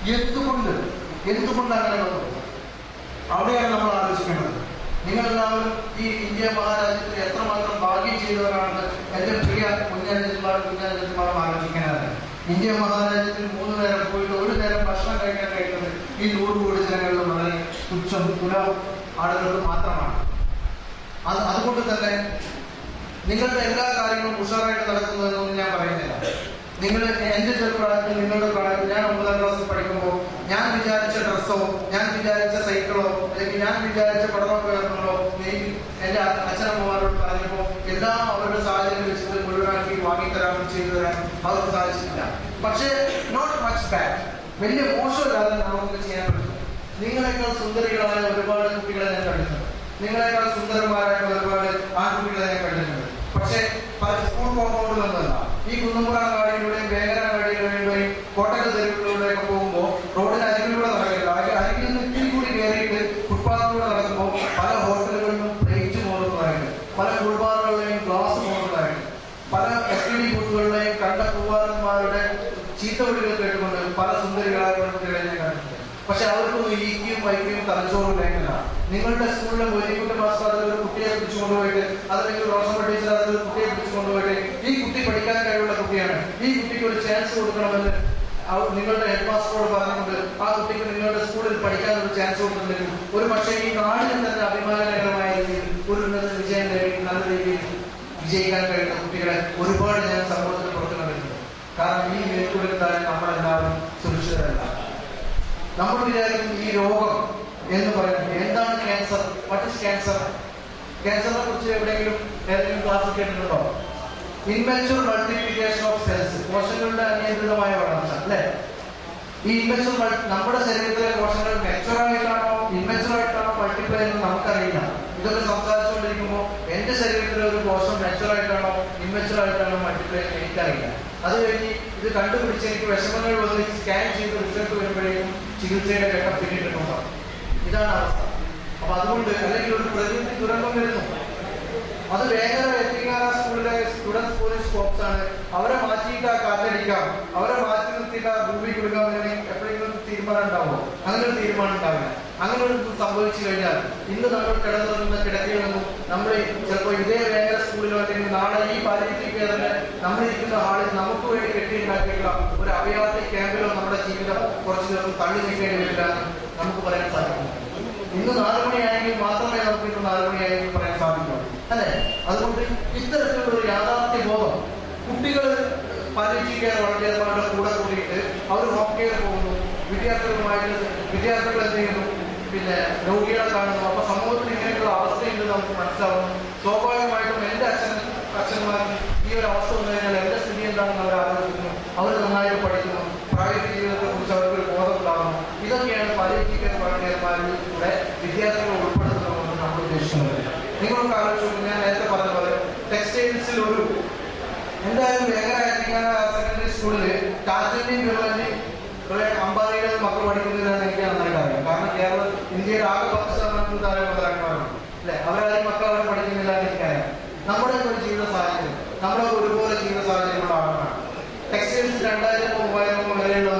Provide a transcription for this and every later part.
എന്തുകൊണ്ട് അങ്ങനെ വന്നു? അവിടെയാണ് നമ്മൾ ആലോചിക്കേണ്ടത്. നിങ്ങളെല്ലാവരും ഈ ഇന്ത്യ മഹാരാജ്യത്തിൽ എത്രമാത്രം ഭാഗ്യം ചെയ്തവരാണെന്ന് എൻ്റെ പ്രിയ കുഞ്ഞാഞ്ചന്മാരും ആലോചിക്കാനാണ്. ഇന്ത്യ മഹാരാജ്യത്തിൽ 3 നേരം പോയിട്ട് 1 നേരം ഭക്ഷണം കഴിക്കാൻ കഴിയുന്നത് ഈ 100 കോടി ജനങ്ങളിൽ വളരെ തുച്ഛം ആളുകൾക്ക് മാത്രമാണ്. അതുകൊണ്ട് തന്നെ നിങ്ങളുടെ എല്ലാ കാര്യങ്ങളും ഉഷാറായിട്ട് നടക്കുന്നതെന്നൊന്നും ഞാൻ പറയുന്നില്ല. നിങ്ങൾ എൻ്റെ ചെറുപ്രായത്തിൽ, നിങ്ങളുടെ പ്രായത്തിൽ, ഞാൻ 9ാം ക്ലാസ്സിൽ പഠിക്കുമ്പോൾ ഞാൻ വിചാരിച്ച ഡ്രസ്സോ, ഞാൻ വിചാരിച്ച സൈക്കിളോ, അല്ലെങ്കിൽ ഞാൻ വിചാരിച്ച പഠനോപകരണങ്ങളോ എൻ്റെ അച്ഛനമ്മമാരോട് പറഞ്ഞപ്പോൾ എല്ലാം അവരുടെ സാഹചര്യം വെച്ചിട്ട് മുഴുവനാക്കി വാങ്ങിത്തരാനും ചെയ്തു തരാൻ അവർക്ക് സാധിച്ചിട്ടില്ല. പക്ഷേ നോട്ട് മച്ച് ബാഡ്, വലിയ മോശമില്ലാതെ നമുക്ക് ചെയ്യാൻ പറ്റും. നിങ്ങളെക്കാൾ സുന്ദരികളായ ഒരുപാട് കുട്ടികളെ ഞാൻ കണ്ടിട്ടുണ്ട്. നിങ്ങളെക്കാൾ സുന്ദരന്മാരായിട്ടുള്ള ഒരുപാട് ആൺകുട്ടികളെ ഞാൻ കണ്ടിട്ടുണ്ട്. പക്ഷേ സ്കൂൾ കോമ്പൗണ്ടിലൊന്നുമല്ല, ഈ കുന്നമ്പുറാങ്ങാടിയിലൂടെയും വേങ്ങരങ്ങാടിയിലൂടെയും കോട്ടക്കൽ തെരുവുകളിലൂടെയൊക്കെ പോകുമ്പോൾ റോഡിന് അരികിലൂടെ നടക്കില്ല, അരികിൽ നിന്ന് ഇത്തിരി കൂടി കയറിയിട്ട് ഫുട്പാത്തിലൂടെ നടക്കുമ്പോൾ പല ഹോട്ടലുകളിലും പ്ലേറ്റ് പോകുന്നതായിട്ട്, പല കുൾബാറുകളിലെയും ഗ്ലാസ് പോകുന്നതായിട്ട്, പല STD ബൂത്തുകളിലെയും കണ്ട പൂവാലന്മാരുടെ ചീത്തവിളികൾ കേട്ടുകൊണ്ട് പല സുന്ദരികളായ കുട്ടികളെ ഞാൻ കണ്ടിട്ടുണ്ട്. പക്ഷെ അവർക്കൊന്നും ഈക്കിയും വൈക്കിയും തലച്ചോറും വേണ്ടില്ല. നിങ്ങളുടെ സ്കൂളിലെ മൊയ്തീൻകുട്ടി മാസ്റ്റർ അതിലൊരു കുട്ടിയെ പിടിച്ചു കൊണ്ടുപോയിട്ട്, അതിലേക്ക് റോഷമ്മ ടീച്ചർ അതിലൊരു കുട്ടിയെ പിടിച്ചു കൊണ്ടുപോയിട്ട്, ഈ കുട്ടി പഠിക്കാൻ കഴിവുള്ള കുട്ടിയാണ്, ഈ കുട്ടിക്ക് ഒരു ചാൻസ് കൊടുക്കണമെന്ന് നിങ്ങളുടെ ഹെഡ് മാസ്റ്ററോട് പറഞ്ഞുകൊണ്ട് ആ കുട്ടിക്ക് നിങ്ങളുടെ സ്കൂളിൽ പഠിക്കാൻ ഒരു ചാൻസ് കൊടുത്തിട്ടുണ്ടെങ്കിൽ ഒരു പക്ഷേ ഈ നാടിന് തന്നെ അഭിമാനകരമായ രീതിയിൽ ഒരു വിജയം നേടി നല്ല രീതിയിൽ വിജയിക്കാൻ കഴിയുന്ന കുട്ടികളെ ഒരുപാട് ഞാൻ സമൂഹത്തിൽ പുറത്തു കണ്ടിട്ടുണ്ട്. കാരണം ഈ മേൽക്കൂടിൽ തന്നെ നമ്മളെല്ലാവരും സുരക്ഷിതരല്ല. നമ്മൾ വിചാരിക്കും ഈ രോഗം എന്ന് പറയുന്നത് എന്താണ് ക്യാൻസർ, വാട്ട് ഈസ് ക്യാൻസർ? ക്യാൻസറിനെ കുറിച്ച് ഏതെങ്കിലും ക്ലാസ് കേട്ടിട്ടുണ്ടോ? ഇൻമെച്യൂർ മൾട്ടിപ്ലിക്കേഷൻ ഓഫ് സെൽസ്, കോശങ്ങളുടെ അനിയന്ത്രിതമായ വളർച്ച, അല്ലെ? ഈ ഇൻമെച്യൂർ നമ്മുടെ ശരീരത്തിലെ കോശങ്ങൾ മെച്യൂറായിട്ടാണോ ഇൻമെച്യൂറായിട്ടാണോ മൾട്ടിപ്ലൈ എന്ന് നമുക്കറിയില്ല. ഇതൊക്കെ സംസാരിച്ചുകൊണ്ടിരിക്കുമ്പോൾ എന്റെ ശരീരത്തിലെ ഒരു കോശം മെച്യൂറായിട്ടാണോ ഇൻമെച്യൂറായിട്ടാണോ മൾട്ടിപ്ലൈ എനിക്കറിയില്ല. അത് കഴിഞ്ഞ് ഇത് കണ്ടുപിടിച്ച് എനിക്ക് വിഷമങ്ങൾ വന്ന് സ്കാൻ ചെയ്ത് റിസൾട്ട് വരുമ്പോഴേക്കും ചികിത്സയുടെ ഘട്ടം പിന്നിട്ടിട്ടുണ്ടാവും. ഇതാണ് അവസ്ഥ. അപ്പൊ അതുകൊണ്ട് അല്ലെങ്കിൽ ഒരു പ്രകൃതി ദുരന്തം വരുന്നു, അത് വേഗം എത്തിക്കാന സ്കൂളിലെ സ്റ്റുഡൻസ് പോലീസ് സ്കോപ്സ് ആണ്. അവരെ മാറ്റിയിട്ട് കാറ്റടിക്കാം, അവരെ മാറ്റി നിർത്തിയിട്ട് ഭൂമി കൊടുക്കാമെന്ന് എപ്പോഴെങ്കിലും തീരുമാനം ഉണ്ടാവുമോ? അങ്ങനെ ഒരു തീരുമാനം ഉണ്ടാവില്ല. അങ്ങനെ ഒരു സംഭവിച്ചു കഴിഞ്ഞാൽ ഇന്ന് നമ്മൾ കിടന്നിരുന്ന കിടക്കയിൽ നിന്നും നമ്മൾ ചിലപ്പോൾ ഇതേ വേഗ സ്കൂളിലോ അല്ലെങ്കിൽ നാളെ ഈ പാലിയേറ്റീവ് കെയറിന്റെ നമ്മളിരിക്കുന്ന ഹാളിൽ നമുക്ക് വേണ്ടി കെട്ടിയുണ്ടാക്കിയിട്ടുള്ള ഒരു അഭയാർത്ഥി ക്യാമ്പിലോ നമ്മുടെ ജീവിതം കുറച്ചു ദിവസം തള്ളി നീക്കേണ്ടി വരില്ല നമുക്ക് പറയാൻ സാധിക്കും. ഇന്ന് 4 മണിയായെങ്കിൽ മാത്രമേ നമുക്ക് ഇന്ന് 4 മണിയായെങ്കിൽ പറയാൻ സാധിക്കുള്ളൂ, അല്ലെ? അതുകൊണ്ട് ഇത്തരത്തിലുള്ള ഒരു യാഥാർത്ഥ്യ ബോധം കുട്ടികൾ പാലിയേറ്റീവ് കെയർ വളണ്ടിയർമാരുടെ കൂടെ കൂടിയിട്ട് അവർ ഹോം കെയർ പോകുന്നു, വിദ്യാർത്ഥികൾ എന്ത് ചെയ്യുന്നു, പിന്നെ രോഗികളെ കാണുന്നു. അപ്പൊ സമൂഹത്തിൽ ഇങ്ങനെയുള്ള അവസ്ഥയുണ്ട് നമുക്ക് മനസ്സിലാവുന്നു. സ്വാഭാവികമായിട്ടും എൻ്റെ അച്ഛന്മാർക്ക് ഈ ഒരു അവസ്ഥ വന്നു കഴിഞ്ഞാൽ എന്റെ സ്ഥിതി എന്താണെന്ന് അവർ ആലോചിക്കുന്നു, അവർ നന്നായിട്ട് പഠിക്കുന്നു, പ്രായോഗിക ജീവിതത്തെ കുറിച്ച് അവർക്കൊരു ബോധം ഉണ്ടാകുന്നു. ഇതൊക്കെയാണ് പാലിയേറ്റീവ് കെയർ വളണ്ടിയർമാരിൽ കൂടെ വിദ്യാർത്ഥികളെ ഉൾപ്പെടുത്തണമെന്ന് നമ്മൾ ഉദ്ദേശിക്കുന്നത്. നിങ്ങളൊക്കെ ആലോചിച്ചു, ഞാൻ നേരത്തെ പറഞ്ഞ പോലെ ടെക്സ്റ്റൈൽസിൽ ഒരു എന്തായാലും സെക്കൻഡറി സ്കൂളില് ടാറ്റന്റെയും ഗവൺമെന്റിന്റെയും അമ്പാടിയുടെ മക്കൾ പഠിക്കുന്നതിനാണ് എനിക്ക് നന്നായിട്ട് അറിയാം. കാരണം ഇന്ത്യയുടെ ആകെ 10% താഴെ മുതലാളിമാരാണ്, അല്ലെ? അവരാരും മക്കൾ അവിടെ പഠിക്കുന്നില്ല എന്ന് എനിക്കറിയാം. നമ്മുടെ ഒരു ജീവിത സാഹചര്യം, നമ്മുടെ ഒരുപോലെ ജീവിത സാഹചര്യമുള്ള ആളുകളാണ്. ടെക്സ്റ്റൈൽസ് 2000-3000 വരെയുള്ള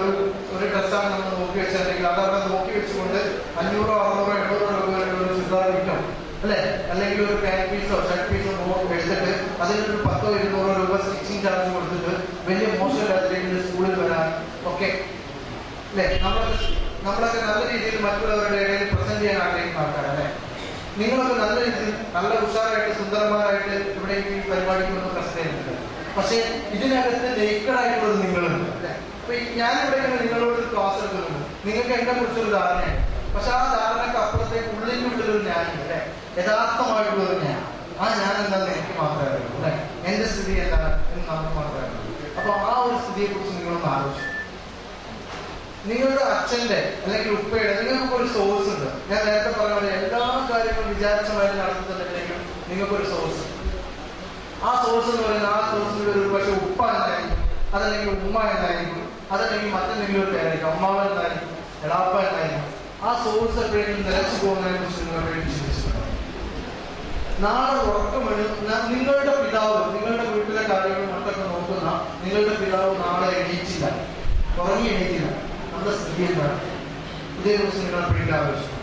ഒരു ഡ്രസ്സാണ് നമ്മൾ നോക്കി വെച്ചിട്ടുണ്ടെങ്കിൽ അതവിടെ നോക്കി വെച്ചുകൊണ്ട് 500, 600, 800 രൂപ വരെയുള്ള ഒരു ചുരിദാർ കിട്ടും, അല്ലെ? അല്ലെങ്കിൽ ഒരു പാന്റ് പീസോ ഷർട്ട് പീസോ എടുത്തിട്ട് അതിനൊരു 100-200 രൂപ സ്റ്റിച്ചിങ് ചാർജ് കൊടുത്തിട്ട് വലിയ മോശമില്ലാത്ത സ്കൂളിൽ വരാൻ ഒക്കെ, അല്ലെ? നമ്മളൊക്കെ നല്ല രീതിയിൽ മറ്റുള്ളവരുടെ ഇടയിൽ പ്രസന്റ് ചെയ്യാൻ ആഗ്രഹിക്കുന്ന ആൾക്കാരല്ലേ? നിങ്ങളൊക്കെ നല്ല രീതിയിൽ നല്ല ഉഷാറായിട്ട് സുന്ദരന്മാരായിട്ട് ഇവിടെ ഈ പരിപാടിക്ക് വന്ന് പ്രസന്റ് ചെയ്യുന്നുണ്ട്. പക്ഷെ ഇതിനകത്ത് നെയ്ക്കടായിട്ടുള്ളത് നിങ്ങളുണ്ട്, അല്ലെ? അപ്പൊ ഞാനിവിടെ നിങ്ങളോട് ഒരു ക്ലാസ് എടുക്കുന്നുണ്ട്, നിങ്ങൾക്ക് എന്നെ കുറിച്ചൊരു ധാരണയാണ്. പക്ഷെ ആ ധാരണക്ക് അപ്പുറത്തേക്ക് ഉള്ളിനുള്ളിലൊരു ഞാനുണ്ട്, അല്ലെ? യഥാർത്ഥമായിട്ടുള്ളൊരു ഞാൻ. ആ ഞാൻ എന്താണെന്ന് എനിക്ക് മാത്രമേ അറിയുള്ളൂ, അല്ലെ? എന്റെ സ്ഥിതി എന്താണ് എന്ന് നമുക്ക് മാത്രമേ അറിയുള്ളൂ. അപ്പൊ ആ ഒരു സ്ഥിതിയെ കുറിച്ച് നിങ്ങളൊന്ന് ആലോചിച്ചു. നിങ്ങളുടെ അച്ഛന്റെ അല്ലെങ്കിൽ ഉപ്പയുടെ നിങ്ങൾക്ക് ഒരു സോഴ്സ് ഉണ്ട്. ഞാൻ നേരത്തെ പറഞ്ഞ പോലെ എല്ലാ കാര്യങ്ങളും വിചാരിച്ചമായിട്ട് നടത്തുന്നുണ്ടെങ്കിലും നിങ്ങൾക്കൊരു സോഴ്സ്. ആ സോഴ്സ് എന്ന് പറയുന്നത് ആ സോഴ്സിന്റെ ഒരു പക്ഷെ ഉപ്പ എന്നായിരിക്കും, അതല്ലെങ്കിൽ ഉമ്മ എന്നായിരിക്കും, അതല്ലെങ്കിൽ മറ്റെന്തെങ്കിലും ഒരു പേരായിരിക്കും, അമ്മാവൻ എന്നായിരിക്കും, എളാപ്പ എന്നായിരിക്കും. ആ സോഴ്സ് എപ്പോഴെങ്കിലും നിലച്ചു പോകുന്നതിനെ കുറിച്ച് നിങ്ങൾ എപ്പോഴും ചിന്തിച്ചിട്ടുണ്ട്? നാളെ ഉറക്കം നിങ്ങളുടെ പിതാവ് നിങ്ങളുടെ വീട്ടിലെ കാര്യങ്ങൾ മറ്റൊക്കെ നോക്കുന്ന നിങ്ങളുടെ പിതാവ് നാളെ എണീറ്റില്ല, ഉറങ്ങി എണീറ്റില്ല, നമ്മുടെ സ്ഥിതി എന്താണ്? ഇതേക്കുറിച്ച് നിങ്ങൾ പഠിക്കാൻ ആവശ്യം.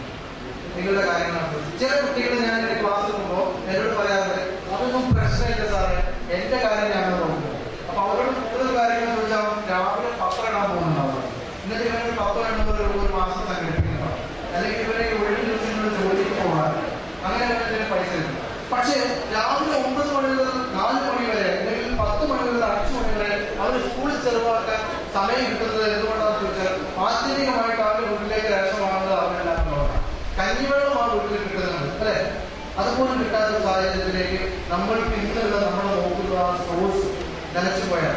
നിങ്ങളുടെ കാര്യങ്ങളാണ്. ചില കുട്ടികൾ ഞാൻ എൻ്റെ ക്ലാസ്സിൽ പോകുമ്പോൾ എന്നോട് പറയാറുണ്ട്, അതൊന്നും പ്രശ്നമില്ല സാറേ, എൻ്റെ കാര്യം ഞാൻ നോക്കുന്നത്. അപ്പൊ അവരോട് കൂടുതൽ കാര്യങ്ങൾ ചോദിച്ചാൽ രാവിലെ പത്രം ഇടാൻ പോകുന്നുണ്ടാവും. എന്നിട്ട് ഇവരുടെ 10 എണ്ണൂറ് രൂപ ഒരു മാസം സംഘടിപ്പിക്കുന്നതാണ്. അല്ലെങ്കിൽ ഇവരെ ഒഴിവ് ദിവസങ്ങളിൽ ജോലിക്ക് പോകാൻ അങ്ങനെ പൈസ കിട്ടും. പക്ഷേ രാവിലെ 9 മണി മുതൽ 4 മണി വരെ അല്ലെങ്കിൽ 10 മണി മുതൽ 5 മണി വരെ അവർ സ്കൂളിൽ ചെലവാക്കാൻ സമയം കിട്ടുന്നത് എന്തുകൊണ്ടാണെന്ന് ചോദിച്ചാൽ ആത്യന്തികമായിട്ട് അവരുടെ വീട്ടിലേക്ക് രസം വാങ്ങുന്നത് അവരെല്ലാം നോക്കാം. കഞ്ഞിവെള്ളം ആ വീട്ടിൽ കിട്ടുന്നുണ്ട് അല്ലെ? അതുപോലും കിട്ടാത്ത സാഹചര്യത്തിലേക്ക് നമ്മൾ പിന്നുള്ള നമ്മളെ നോക്കുന്ന ആ സോഴ്സ് നനച്ചു പോയാൽ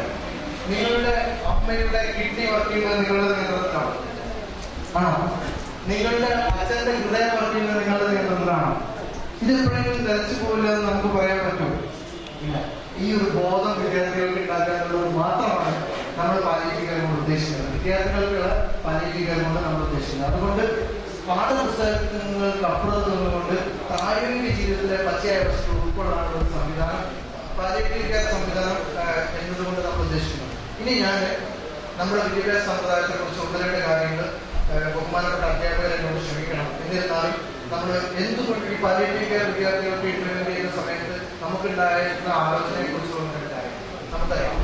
നിങ്ങളുടെ അമ്മയുടെ കിഡ്നി വർക്ക് ചെയ്യുന്നത് നിങ്ങളുടെ നിയന്ത്രണത്തിലാണ് ആണോ? നിങ്ങളുടെ അച്ഛന്റെ ഹൃദയം വർക്ക് ചെയ്യുന്നത് നിങ്ങളുടെ നിയന്ത്രണത്തിലാണോ? ഇതെപ്പോഴെങ്കിലും നനച്ചു പോകില്ല എന്ന് നമുക്ക് പറയാൻ പറ്റുമോ? ഇല്ല. ഈ ഒരു ബോധം വിദ്യാർത്ഥികൾക്ക് ഉണ്ടാക്കാനുള്ളത് മാത്രമാണ് നമ്മൾ പാലിറ്റിക്കൽ കൊണ്ട് ഉദ്ദേശിക്കുന്നത്. വിദ്യാർത്ഥികൾക്കുള്ള പാലിറ്റിക്കൽ കൊണ്ട് നമ്മൾ ഉദ്ദേശിക്കുന്നത്. അതുകൊണ്ട് പാഠപുസ്തകങ്ങൾക്ക് അപ്പുറത്ത് നിന്നുകൊണ്ട് പ്രായോഗിക ജീവിതത്തിലെ പച്ചയായ വസ്തു ഉൾക്കൊള്ളാനുള്ള ഒരു സംവിധാനം പാലിയേറ്റീവ് സംവിധാനം എന്നതുകൊണ്ട് നമ്മൾ ഉദ്ദേശിക്കുന്നു. ഇനി ഞാൻ നമ്മുടെ വിദ്യാഭ്യാസ സമ്പ്രദായത്തെ കുറിച്ച് 1-2 കാര്യങ്ങൾ ബഹുമാനപ്പെട്ട അധ്യാപകരെ എന്നോട് ക്ഷമിക്കണം. എന്നിരുന്നാലും നമ്മൾ എന്തുകൊണ്ട് ഈ പാലിയേറ്റീവ് കെയർ വിദ്യാർത്ഥികൾക്ക് ഇംപ്ലിമെന്റ് ചെയ്യുന്ന സമയത്ത് നമുക്കുണ്ടായിരുന്ന ആലോചനയെ കുറിച്ചുള്ള നമുക്കറിയാം.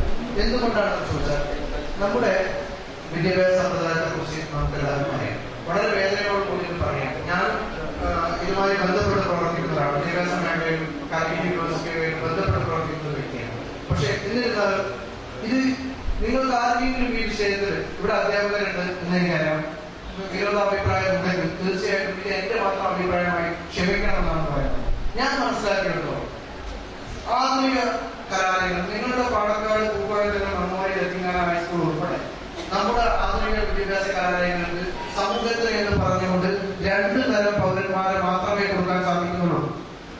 എന്തുകൊണ്ടാണെന്ന് ചോദിച്ചാൽ നമ്മുടെ വിദ്യാഭ്യാസ സമ്പ്രദായത്തെ കുറിച്ച് നമുക്ക് എല്ലാവരും അറിയാം. വളരെ വേദനയോട് കൂടി പറയാം. ഞാൻ ഇതുമായി ബന്ധപ്പെട്ട് പ്രവർത്തിക്കുന്നതാണ്. വിദ്യാഭ്യാസ മേഖലയിൽ കാലിക്കറ്റ് യൂണിവേഴ്സിറ്റിയുമായി ബന്ധപ്പെട്ട് പ്രവർത്തിക്കുന്ന ഒരു വ്യക്തിയാണ്. പക്ഷെ എന്നിരുന്നാലും ഇത് നിങ്ങൾക്ക് ആരെങ്കിലും ഈ വിഷയത്തിൽ ഇവിടെ അധ്യാപകരുണ്ട് എന്ന് എനിക്കറിയാം. വിരോധാഭിപ്രായം ഉണ്ടെങ്കിൽ തീർച്ചയായിട്ടും ഇത് എന്റെ മാത്രം അഭിപ്രായമായി ക്ഷമിക്കണമെന്നാണ് പറയുന്നത്. ഞാൻ മനസ്സിലാക്കിയെടുത്തോളം ആധുനിക കലാലയങ്ങൾ നിങ്ങളുടെ പാലക്കാട് പൂക്കോട് മണ്ണുവാടി ലത്തിങ്ങാന ഹൈസ്കൂൾ ഉൾപ്പെടെ നമ്മുടെ ആധുനിക വിദ്യാഭ്യാസ കലാലയങ്ങൾക്ക് സമൂഹത്തിൽ എന്ന് പറഞ്ഞുകൊണ്ട് 2 തരം പൗരന്മാരെ മാത്രമേ കൊടുക്കാൻ സാധിക്കുന്നുള്ളൂ.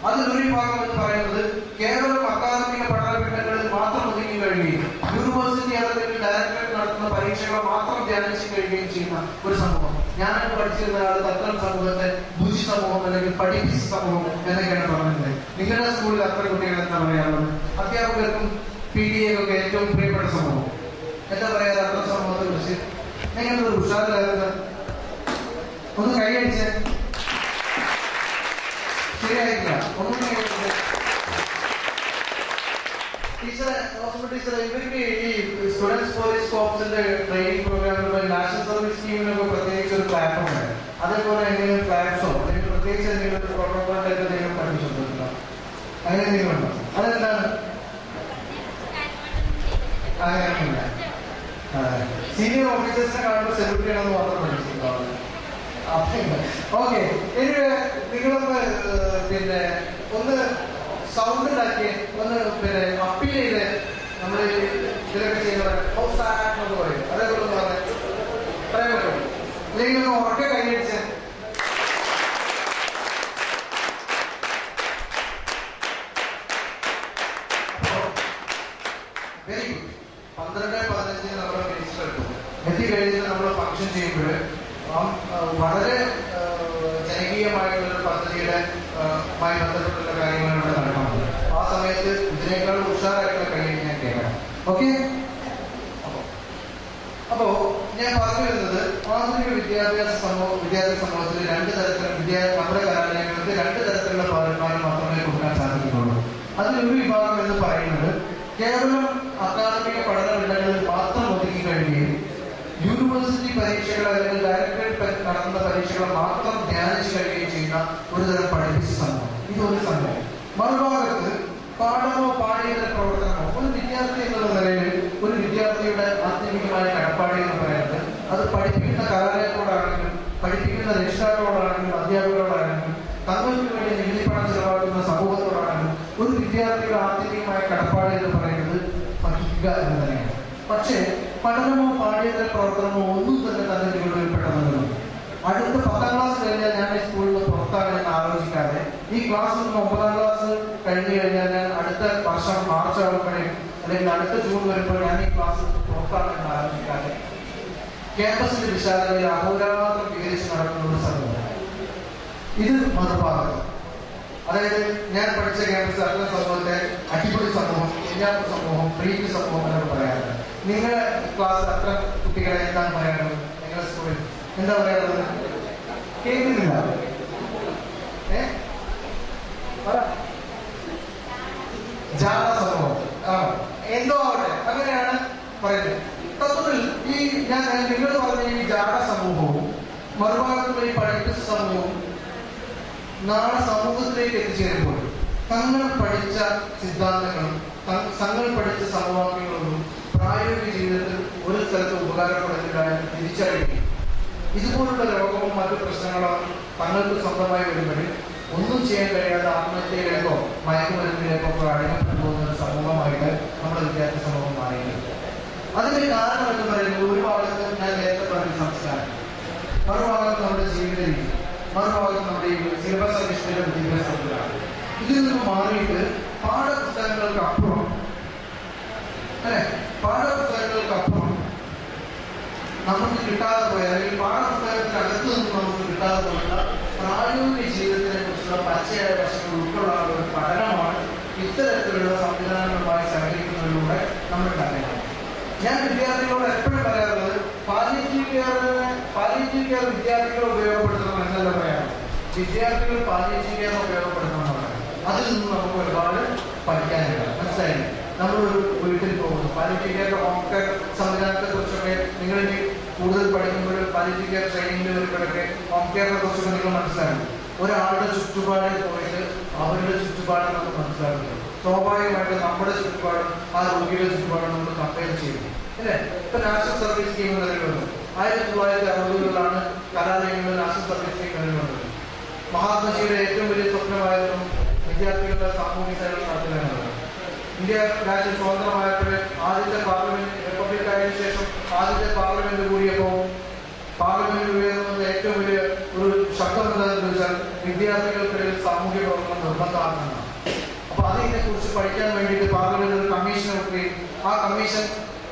അതിലൊരു വിഭാഗം എന്ന് പറയുന്നത് കേവലം അക്കാദമിക പഠന ഘട്ടങ്ങളിൽ മാത്രം ഒതുങ്ങി കഴിയുകയും യൂണിവേഴ്സിറ്റി അല്ലെങ്കിൽ ഡയറക്ടറേറ്റ് നടത്തുന്ന പരീക്ഷകൾ മാത്രം ധ്യാനിച്ചു കഴിയുകയും ചെയ്യുന്ന ഒരു സമൂഹം. ഞാനൊക്കെ പഠിച്ചിരുന്ന ആൾ തത്വം സമൂഹത്തെ ഭുജി സമൂഹം അല്ലെങ്കിൽ പഠിപ്പിച്ച സമൂഹം എന്നൊക്കെയാണ് പറഞ്ഞത്. നിങ്ങളുടെ സ്കൂളിൽ അത്ര കുട്ടികൾ എന്താ പറയാറുള്ളത്? അധ്യാപകർക്കും PTA ഒക്കെ ഏറ്റവും പ്രിയപ്പെട്ട സമൂഹം എന്താ പറയാ? അത്ര സമൂഹത്തെ കുറിച്ച് നിങ്ങളൊരു ഉഷാറിലാകുന്നത് ഒന്ന് കൈയടിച്ച് ശരിയായിട്ടില്ല. ഒന്നും ടീച്ചറെ ഇവർക്ക് ഈ സ്റ്റുഡൻസ് പോലീസ് കോപ്സിന്റെ ട്രെയിനിങ് പ്രോഗ്രാമിലൂടെ നാഷണൽ സർവീസ് സ്കീമിനൊക്കെ പ്രത്യേകിച്ച് ഒരു പ്ലാറ്റ്ഫോം ഉണ്ട്. അതേപോലെ എന്തെങ്കിലും ഫ്ലാഗ്സോ അല്ലെങ്കിൽ പ്രത്യേകിച്ച് എന്തെങ്കിലും ഒരു പ്രോട്ടോകോളായിട്ട് എന്തെങ്കിലും പഠിപ്പിച്ചിട്ടുണ്ടോ? അങ്ങനെ എന്തെങ്കിലും ഉണ്ടോ? അതെന്താണ്? അങ്ങനെയൊന്നുമില്ല. സീനിയർ ഓഫീസേഴ്സിനെ കാണുമ്പോൾ സെലക്ട് ചെയ്യണമെന്ന് മാത്രം പഠിച്ചിട്ടുണ്ടാവും. ഓക്കെ. ഇനി നിങ്ങളൊന്ന് പിന്നെ ഒന്ന് സൗണ്ട് ഉണ്ടാക്കി ഒന്ന് പിന്നെ അപ്പീൽ ചെയ്ത് നമ്മൾ ഇതിലൊക്കെ ചെയ്യുന്നത് എന്ന് പറയും. അതേപോലെ പറയാൻ പറ്റും. അല്ലെങ്കിൽ ഒന്ന് ഉറക്കെ കൈയടിച്ച് വെരി ഗുഡ്. 12-15 നമ്മുടെ മിനിസ്റ്റർ എടുക്കും. എത്തിക്കഴിഞ്ഞിട്ട് നമ്മൾ ഫംഗ്ഷൻ ചെയ്യുമ്പോൾ വളരെ ജനകീയമായിട്ടുള്ള പദ്ധതിയുടെ മായി ബന്ധപ്പെട്ടുള്ള കാര്യങ്ങളാണ് ഇവിടെ നടക്കുന്നത്. ആ സമയത്ത് ഇതിനേക്കാൾ ഉഷാറായിട്ടുള്ള കഴിവ് ഞാൻ കേൾക്കണം. ഓക്കെ. അപ്പോ ഞാൻ പറഞ്ഞു വരുന്നത് ആധുനിക വിദ്യാഭ്യാസ സമൂഹത്തിൽ 2 തരത്തിലുള്ള നമ്മുടെ കലാലയങ്ങൾക്ക് 2 തരത്തിലുള്ള പൗരന്മാരെ മാത്രമേ കൊടുക്കാൻ സാധിക്കുന്നുള്ളൂ. അതിലൊരു വിഭാഗം എന്ന് പറയുന്നത് കേവലം അക്കാദമിക പഠന ഘട്ടങ്ങളിൽ മാത്രം ഒതുക്കി കഴിയുകയും യൂണിവേഴ്സിറ്റി പരീക്ഷകൾ അല്ലെങ്കിൽ ഡയറക്ടറേറ്റ് നടത്തുന്ന പരീക്ഷകൾ മാത്രം ധ്യാനിച്ചു കഴിയുകയും ചെയ്യുന്ന ഒരുതരം പഠിപ്പിച്ച സമൂഹം. ഇതൊരു സംഭവം. മറുഭാഗത്ത് പാഠമോ പാഠ്യേതര പ്രവർത്തനമോ ഒരു വിദ്യാർത്ഥി എന്നുള്ള നിലയിൽ ഒരു വിദ്യാർത്ഥിയുടെ ആത്യന്തികമായ കടപ്പാട് എന്ന് പറയുന്നത് അത് പഠിപ്പിക്കുന്ന കലാലയത്തോടാണെങ്കിലും പഠിപ്പിക്കുന്ന രക്ഷിതാക്കളോടാണെങ്കിലും അധ്യാപകരോടാണെങ്കിലും തങ്ങൾക്ക് വേണ്ടി നികുതിപ്പണം ചെലവാക്കുന്ന സമൂഹത്തോടാണെങ്കിലും ഒരു വിദ്യാർത്ഥിയുടെ ആത്യന്തികമായ കടപ്പാട് എന്ന് പറയുന്നത് പഠിക്കുക എന്ന് തന്നെയാണ്. പക്ഷേ പഠനമോ പാഠ്യേതര പ്രവർത്തനമോ ഒന്നും തന്നെ തന്റെ ജീവിതത്തിൽപ്പെട്ടതെന്നും അടുത്ത 10ാം ക്ലാസ് കഴിഞ്ഞാൽ ഞാൻ ഈ സ്കൂളിൽ നിന്ന് പുറത്താകണമെന്ന് ആലോചിക്കാതെ ഈ ക്ലാസ്സിൽ നിന്ന് 9ാം ക്ലാസ് കഴിഞ്ഞു കഴിഞ്ഞാൽ ഞാൻ അടുത്ത വർഷം മാർച്ച് ആകുമ്പോഴേക്കും അല്ലെങ്കിൽ അടുത്ത ജൂൺ വരുമ്പോൾ ഞാൻ ഈ ക്ലാസ്സിൽ നിന്ന് പുറത്താകണമെന്ന് ആലോചിക്കാതെ ക്യാമ്പസിന്റെ വിശാലതയിൽ അഹോരാത്രം വികരിച്ച് നടക്കുന്ന ഒരു സമൂഹം. ഇത് മറുഭാഗം. അതായത് ഞാൻ പഠിച്ച ക്യാമ്പസ് അത്തരം സമൂഹത്തെ അടിപൊളി സമൂഹം, കുഞ്ഞാത്ത സമൂഹം, പ്രീതി സമൂഹം എന്നൊക്കെ പറയാറുണ്ട്. നിങ്ങളുടെ ക്ലാസ് അത്ര കുട്ടികളെ എന്താണ് പറയാനുള്ളത്? നിങ്ങൾ സ്കൂളിൽ എന്താ പറയാറുള്ളത്? കേൾക്കുന്നില്ല? ജാട സമൂഹം എന്തോ ആവട്ടെ, അങ്ങനെയാണ് പറയുന്നത്. തത്വത്തിൽ ഈ ഞാൻ നിങ്ങൾ പറഞ്ഞ ഈ ജാട സമൂഹവും മറുഭാഗത്തുള്ള ഈ പഠിപ്പിച്ച സമൂഹവും നാളെ സമൂഹത്തിലേക്ക് എത്തിച്ചേരുമ്പോൾ തങ്ങൾ പഠിച്ച സിദ്ധാന്തങ്ങളും തങ്ങൾ പഠിച്ച സമവാക്യങ്ങളൊന്നും പ്രായോഗിക ജീവിതത്തിൽ ഒരു സ്ഥലത്ത് ഉപകാരപ്പെടുന്നില്ല എന്ന് തിരിച്ചറിയുകയും ഇതുപോലുള്ള രോഗവും മറ്റു പ്രശ്നങ്ങളും തങ്ങൾക്ക് സ്വന്തമായി വരുമ്പോൾ ഒന്നും ചെയ്യാൻ കഴിയാതെ ആത്മഹത്യയിലേക്കോ മയക്കുമരുന്നിലേക്കോ അടിമപ്പെട്ടു പോകുന്ന ഒരു സമൂഹമായിട്ട് നമ്മുടെ വിദ്യാർത്ഥി സമൂഹം മാറിയിട്ടുണ്ട്. അതിന് കാരണം എന്ന് പറയുന്നത് ഒരു ഭാഗത്ത് ഞാൻ നേരത്തെ പറഞ്ഞ സംസ്കാരം, മറുഭാഗത്ത് നമ്മുടെ ജീവിത രീതി, മറുഭാഗത്ത് നമ്മുടെ ഈ സിലബസ് അധിഷ്ഠിത വിദ്യാഭ്യാസത്തിലാണ്. ഇതിൽ നിന്ന് മാറിയിട്ട് പാഠപുസ്തകങ്ങൾക്കപ്പുറം പാഠപുസ്തകങ്ങൾക്കപ്പുറം നമുക്ക് കിട്ടാതെ പോയ അല്ലെങ്കിൽ പാഠപുസ്തകത്തിനകത്ത് നിന്ന് നമുക്ക് കിട്ടാതെ പോയുള്ള പ്രായോഗിക ജീവിതത്തിനെ കുറിച്ചുള്ള പച്ചയായ വശങ്ങൾ ഉൾക്കൊള്ളാനുള്ള ഒരു പഠനമാണ് ഇത്തരത്തിലുള്ള സംവിധാനങ്ങളുമായി സഹകരിക്കുന്നതിലൂടെ നമ്മൾ കാണുന്നത്. ഞാൻ വിദ്യാർത്ഥികളോട് എപ്പോഴും പറയാറുള്ളത് പാലിയേറ്റീവ് കെയർ വിദ്യാർത്ഥികൾ ഉപയോഗപ്പെടുത്തണം എന്നല്ല പറയാറ്, വിദ്യാർത്ഥികൾ പാലിയേറ്റീവ് കെയർ ഉപയോഗപ്പെടുത്തണമെന്നാണ്. അതിൽ നിന്ന് നമുക്ക് ഒരുപാട് പഠിക്കാനുണ്ട്. മനസ്സിലായില്ലേ? നമ്മളൊരു വീട്ടിൽ പോകുന്നു, പാലിയേറ്റീവ് കെയർ ഹോം കെയർ സംവിധാനത്തെ കുറിച്ചൊക്കെ നിങ്ങൾ കൂടുതൽ പഠിക്കുമ്പോൾ പാലിയേറ്റീവ് കെയർ ട്രെയിനിങ്ങിൽ വരുമ്പോഴൊക്കെ ഹോം കെയറിനെ കുറിച്ചൊക്കെ നിങ്ങൾ മനസ്സിലാക്കും. ഒരാളുടെ ചുറ്റുപാടിൽ പോയിട്ട് അവരുടെ ചുറ്റുപാട് നമുക്ക് മനസ്സിലാക്കുന്നു. സ്വാഭാവികമായിട്ട് നമ്മുടെ ചുറ്റുപാടും ആ രോഗിയുടെ ചുറ്റുപാടും നമ്മൾ കമ്പയർ ചെയ്യും അല്ലേ? ഇപ്പൊ നാഷണൽ സർവീസ് സ്കീം നിലവിലുണ്ട്. 1960-കളിലാണ് കലാലയങ്ങളിൽ നാഷണൽ സർവീസ് സ്കീം നിലവിലുണ്ട്. മഹാത്മജിയുടെ ഏറ്റവും വലിയ സ്വപ്നമായിരുന്നു വിദ്യാർത്ഥികളുടെ സാമൂഹിക സേവനം നടത്തുക. ഇന്ത്യ രാജ്യം സ്വതന്ത്രമായപ്പോൾ ആദ്യത്തെ പാർലമെന്റ് റിപ്പബ്ലിക് ആയതിനു ശേഷം ആദ്യത്തെ പാർലമെന്റ് കൂടിയപ്പോൾ പാർലമെന്റിൽ ഉയർന്നത് ഏറ്റവും വലിയ ഒരു ശബ്ദം എന്താണെന്ന് വെച്ചാൽ വിദ്യാർത്ഥികൾക്കിടയിൽ സാമൂഹ്യ പ്രവർത്തനം നിർബന്ധമാക്കുന്നതാണ്. അപ്പൊ അതിനെ കുറിച്ച് പഠിക്കാൻ വേണ്ടിയിട്ട് പാർലമെന്റ് ഒരു കമ്മീഷൻ വെക്കുകയും ആ കമ്മീഷൻ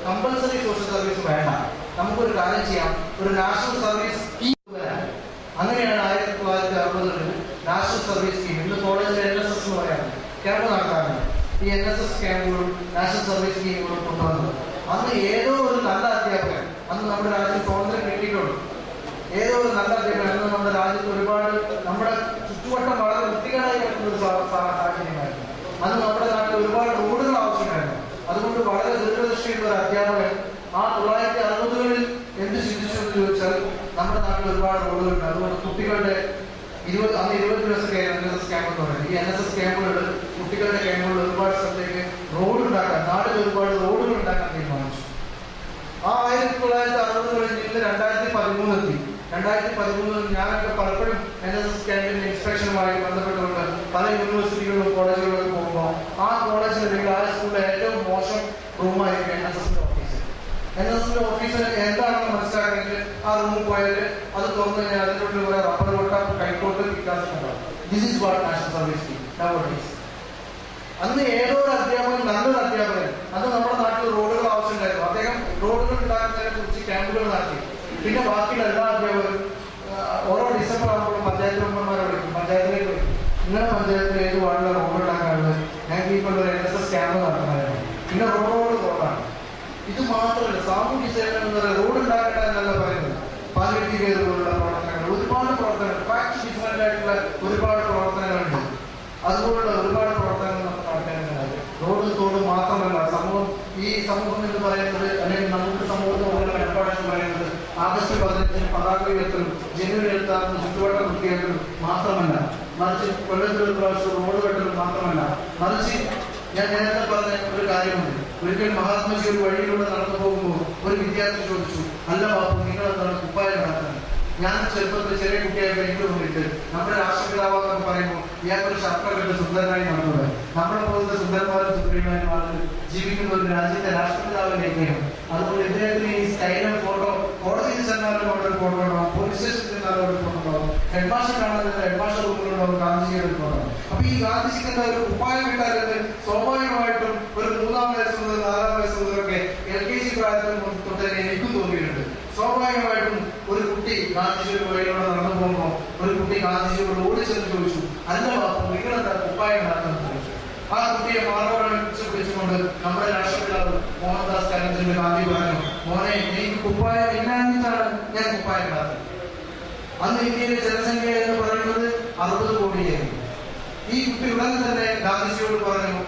കമ്പൽസറി സോഷ്യൽ സർവീസ് വേണ്ട, നമുക്കൊരു കാര്യം ചെയ്യാം, ഒരു നാഷണൽ സർവീസ് സ്കീം വരാൻ. അങ്ങനെയാണ് 1960-കളിൽ നാഷണൽ സർവീസ് സ്കീം, ഇന്ന് കോളേജിൽ NSS എന്ന് പറയാറുണ്ട്, ക്യാമ്പ് നടത്താറുണ്ട്. ഈ NSS ക്യാമ്പുകളും നാഷണൽ സർവീസ് സ്കീമുകളും കൊണ്ടുവന്നത് അന്ന് ഏതോ ഒരു നല്ല അധ്യാപകൻ, അന്ന് നമ്മുടെ രാജ്യം സ്വാതന്ത്ര്യം കിട്ടിയിട്ടുള്ളൂ, ഏതോ ഒരു നല്ല അധ്യാപകൻ അന്ന് നമ്മുടെ രാജ്യത്ത് ഒരുപാട് നമ്മുടെ ചുറ്റുവട്ടം വളരെ വൃത്തികേടായി കിടക്കുന്ന ഒരു സാഹചര്യമായിരുന്നു. അന്ന് നമ്മുടെ നാട്ടിൽ ഒരുപാട് റോഡുകൾ ആവശ്യമായിരുന്നു. അതുകൊണ്ട് വളരെ ദീർഘദൃഷ്ടിയുള്ള ഒരു അധ്യാപകൻ ആ 1960-കളിൽ എന്ത് ചിന്തിച്ചു എന്ന് ചോദിച്ചാൽ നമ്മുടെ നാട്ടിൽ ഒരുപാട് റോഡുകളുണ്ട്, അതുകൊണ്ട് കുട്ടികളുടെ അന്ന് 20 ദിവസമൊക്കെ NSS ക്യാമ്പ് എന്ന് പറയുന്നത്. ഈ NSS ക്യാമ്പുകൾ കുട്ടികളുടെ ക്യാമ്പുകൾ ഒരുപാട് സ്ഥലത്തേക്ക് റോഡ് ഉണ്ടാക്കാൻ, നാട്ടിൽ ഒരുപാട് റോഡുകൾ ഉണ്ടാക്കാൻ തീരുമാനിച്ചു. ആ 1960-കളിൽ നിന്ന് 2013 എത്തി. 2013 ഞാനൊക്കെ പലപ്പോഴും NSS ക്യാമ്പിന്റെ ഇൻസ്പെക്ഷനുമായി ബന്ധപ്പെട്ടുകൊണ്ട് പല യൂണിവേഴ്സിറ്റികളിലും കോളേജുകളിലൊക്കെ പോകുമ്പോൾ ആ കോളേജിൽ അല്ലെങ്കിൽ ആ സ്കൂളിലെ ഏറ്റവും മോശം റൂമായിരിക്കും NSSന്റെ ഓഫീസ്. NSSന്റെ ഓഫീസിൽ എന്താണെന്ന് മനസ്സിലാക്കണമെങ്കിൽ ആ റൂമിൽ പോയാൽ അത് തുറന്നു കഴിഞ്ഞാൽ അതിനുള്ള കുറെ റബ്ബർ കൊട്ട, കൈക്കോട്ട്, വികാസം ഉണ്ടാവും. This is what national service scheme nowadays. അന്ന് ഏതോ ഒരു അധ്യാപകൻ, നല്ലൊരു അധ്യാപകൻ, അന്ന് നമ്മുടെ നാട്ടിൽ റോഡുകൾ ആവശ്യമുണ്ടായിരുന്നു, അദ്ദേഹം റോഡുകൾ ഉണ്ടാക്കുന്നതിനെ കുറിച്ച് ക്യാമ്പുകൾ നടത്തി. പിന്നെ ബാക്കിയുള്ള എല്ലാ അധ്യാപകരും ഓരോ ഡിസംബർ ആകുമ്പോഴും പഞ്ചായത്ത് മെമ്പർമാരെ വിളിക്കും, പഞ്ചായത്തിലേക്ക് വിളിക്കും, നിങ്ങളുടെ പഞ്ചായത്തിൽ ഏത് വാർഡിലാണ് റോഡ് ഉണ്ടാക്കാനുള്ളത്, ഞങ്ങൾക്ക് ഈ കൊണ്ടൊരു NSS ക്യാമ്പ് നടത്തുന്നതായിരുന്നു. പിന്നെ റോഡ് റോഡാണ്. ഇത് മാത്രമല്ല, സാമൂഹ്യ സേവനം എന്ന് പറയുന്നത് റോഡ് ഉണ്ടാക്കട്ടെ എന്നല്ല പറയുന്നത്. പാലിയേറ്റീവ് കെയർ പോലുള്ള പ്രവർത്തനങ്ങൾ, ഒരുപാട് പ്രവർത്തനങ്ങൾ, ഫാക്ട് ഡിഫറൻ്റ് ആയിട്ടുള്ള ഒരുപാട് പ്രവർത്തനങ്ങളുണ്ട്. അതുപോലുള്ള ഒരുപാട് പ്രവർത്തനങ്ങൾ നമുക്ക് നടത്തേണ്ടതുണ്ട്. റോഡ് തോട് മാത്രമല്ല, ഈ സമൂഹം എന്ന് പറയുന്നത്, അല്ലെങ്കിൽ നമുക്ക് സമൂഹത്തോടുള്ള കടപ്പാട് എന്ന് പറയുന്നത് ആഗസ്റ്റ് 15-ന് പതാക ഉയർത്തലും ജനുവരി 26-ന് ചുറ്റുവട്ടം വൃത്തിയാക്കലും മാത്രമല്ല, മറിച്ച് കൊല്ലത്തിൽ ഒരു പ്രാവശ്യം റോഡ് വെട്ടലും മാത്രമല്ല, മറിച്ച് ഞാൻ നേരത്തെ പറഞ്ഞ ഒരു കാര്യമുണ്ട്. ഒരിക്കൽ മഹാത്മജി ഒരു വഴിയിലൂടെ നടന്നു പോകുമ്പോൾ ഒരു വിദ്യാർത്ഥി ചോദിച്ചു, അല്ല ബാബു, നിങ്ങൾ എന്താണ് കുപ്പായം നടത്തുന്നത്? ഞാൻ ചെറുപ്പത്തിൽ ചെറിയ കുട്ടിയായിട്ട് എനിക്ക് തോന്നിയിട്ട് നമ്മുടെ രാഷ്ട്രപിതാവെന്നൊക്കെ പറയുമ്പോൾ ഇയാൾക്കൊരു ശാസ്ത്രത്തിന്റെ സുന്ദരനായി നടന്നത്, നമ്മളെ പോലത്തെ സുന്ദരന്മാരും സുന്ദരിമാരും ആളുകൾ ജീവിക്കുന്ന ഒരു രാജ്യത്തെ രാഷ്ട്രപിതാവിലേക്കാണ്. അതുകൊണ്ട് ഇദ്ദേഹത്തിന് ഈ സ്റ്റൈലും ഫോട്ടോ, കോടതിയിൽ ചെന്നാലും അവിടെ ഒരു ഫോട്ടോ ഉണ്ടാവും, പോലീസ് സ്റ്റേഷനിൽ ചെന്നാലും അവിടെ ഫോട്ടോ ഉണ്ടാവും, ഹെഡ് മാസ്റ്റർ കാണുന്നത് ഹെഡ് മാസ്റ്റർ റൂമിലുണ്ടാവും, ഗാന്ധിജിയുടെ ഒരു ഫോട്ടോ. അപ്പൊ ഈ ഗാന്ധിജിക്കുന്ന ഒരു കുപ്പായം ഇട്ടാൽ സ്വാഭാവികമായിട്ടും ഒരു 3-ാം വയസ്സ് മുതൽ 4-ാം വയസ്സ് മുതലൊക്കെ LKG പ്രായത്തിൽ തൊട്ട് എനിക്കും തോന്നിയിട്ടുണ്ട്. സ്വാഭാവികമായിട്ടും ഒരു കുട്ടി ഗാന്ധിജിയുടെ വഴിയിലൂടെ നടന്നു പോകുമ്പോൾ ഒരു കുട്ടി ഗാന്ധിജിയോട് ഓടിച്ചെന്ന് ചോദിച്ചു, അല്ല ബാപ്പു, നിങ്ങളെന്താ കുപ്പായം ഉണ്ടാക്കുന്നത് ചോദിച്ചു. ആ കുട്ടിയെ മാറോടെ പിടിച്ചുകൊണ്ട് നമ്മുടെ രാഷ്ട്രപിതാവ് മോഹൻദാസ് കരംചന്ദ് ഗാന്ധി പറഞ്ഞു, മോനെ, എനിക്ക് കുപ്പായം ഇല്ലാഞ്ഞിട്ടാണ് ഞാൻ കുപ്പായം ഉണ്ടാക്കി. അന്ന് ഇന്ത്യയിലെ ജനസംഖ്യ എന്ന് പറയുന്നത് 60 കോടിയായിരുന്നു. ഈ കുട്ടി ഉടൻ തന്നെ ഗാന്ധിജിയോട് പറഞ്ഞു,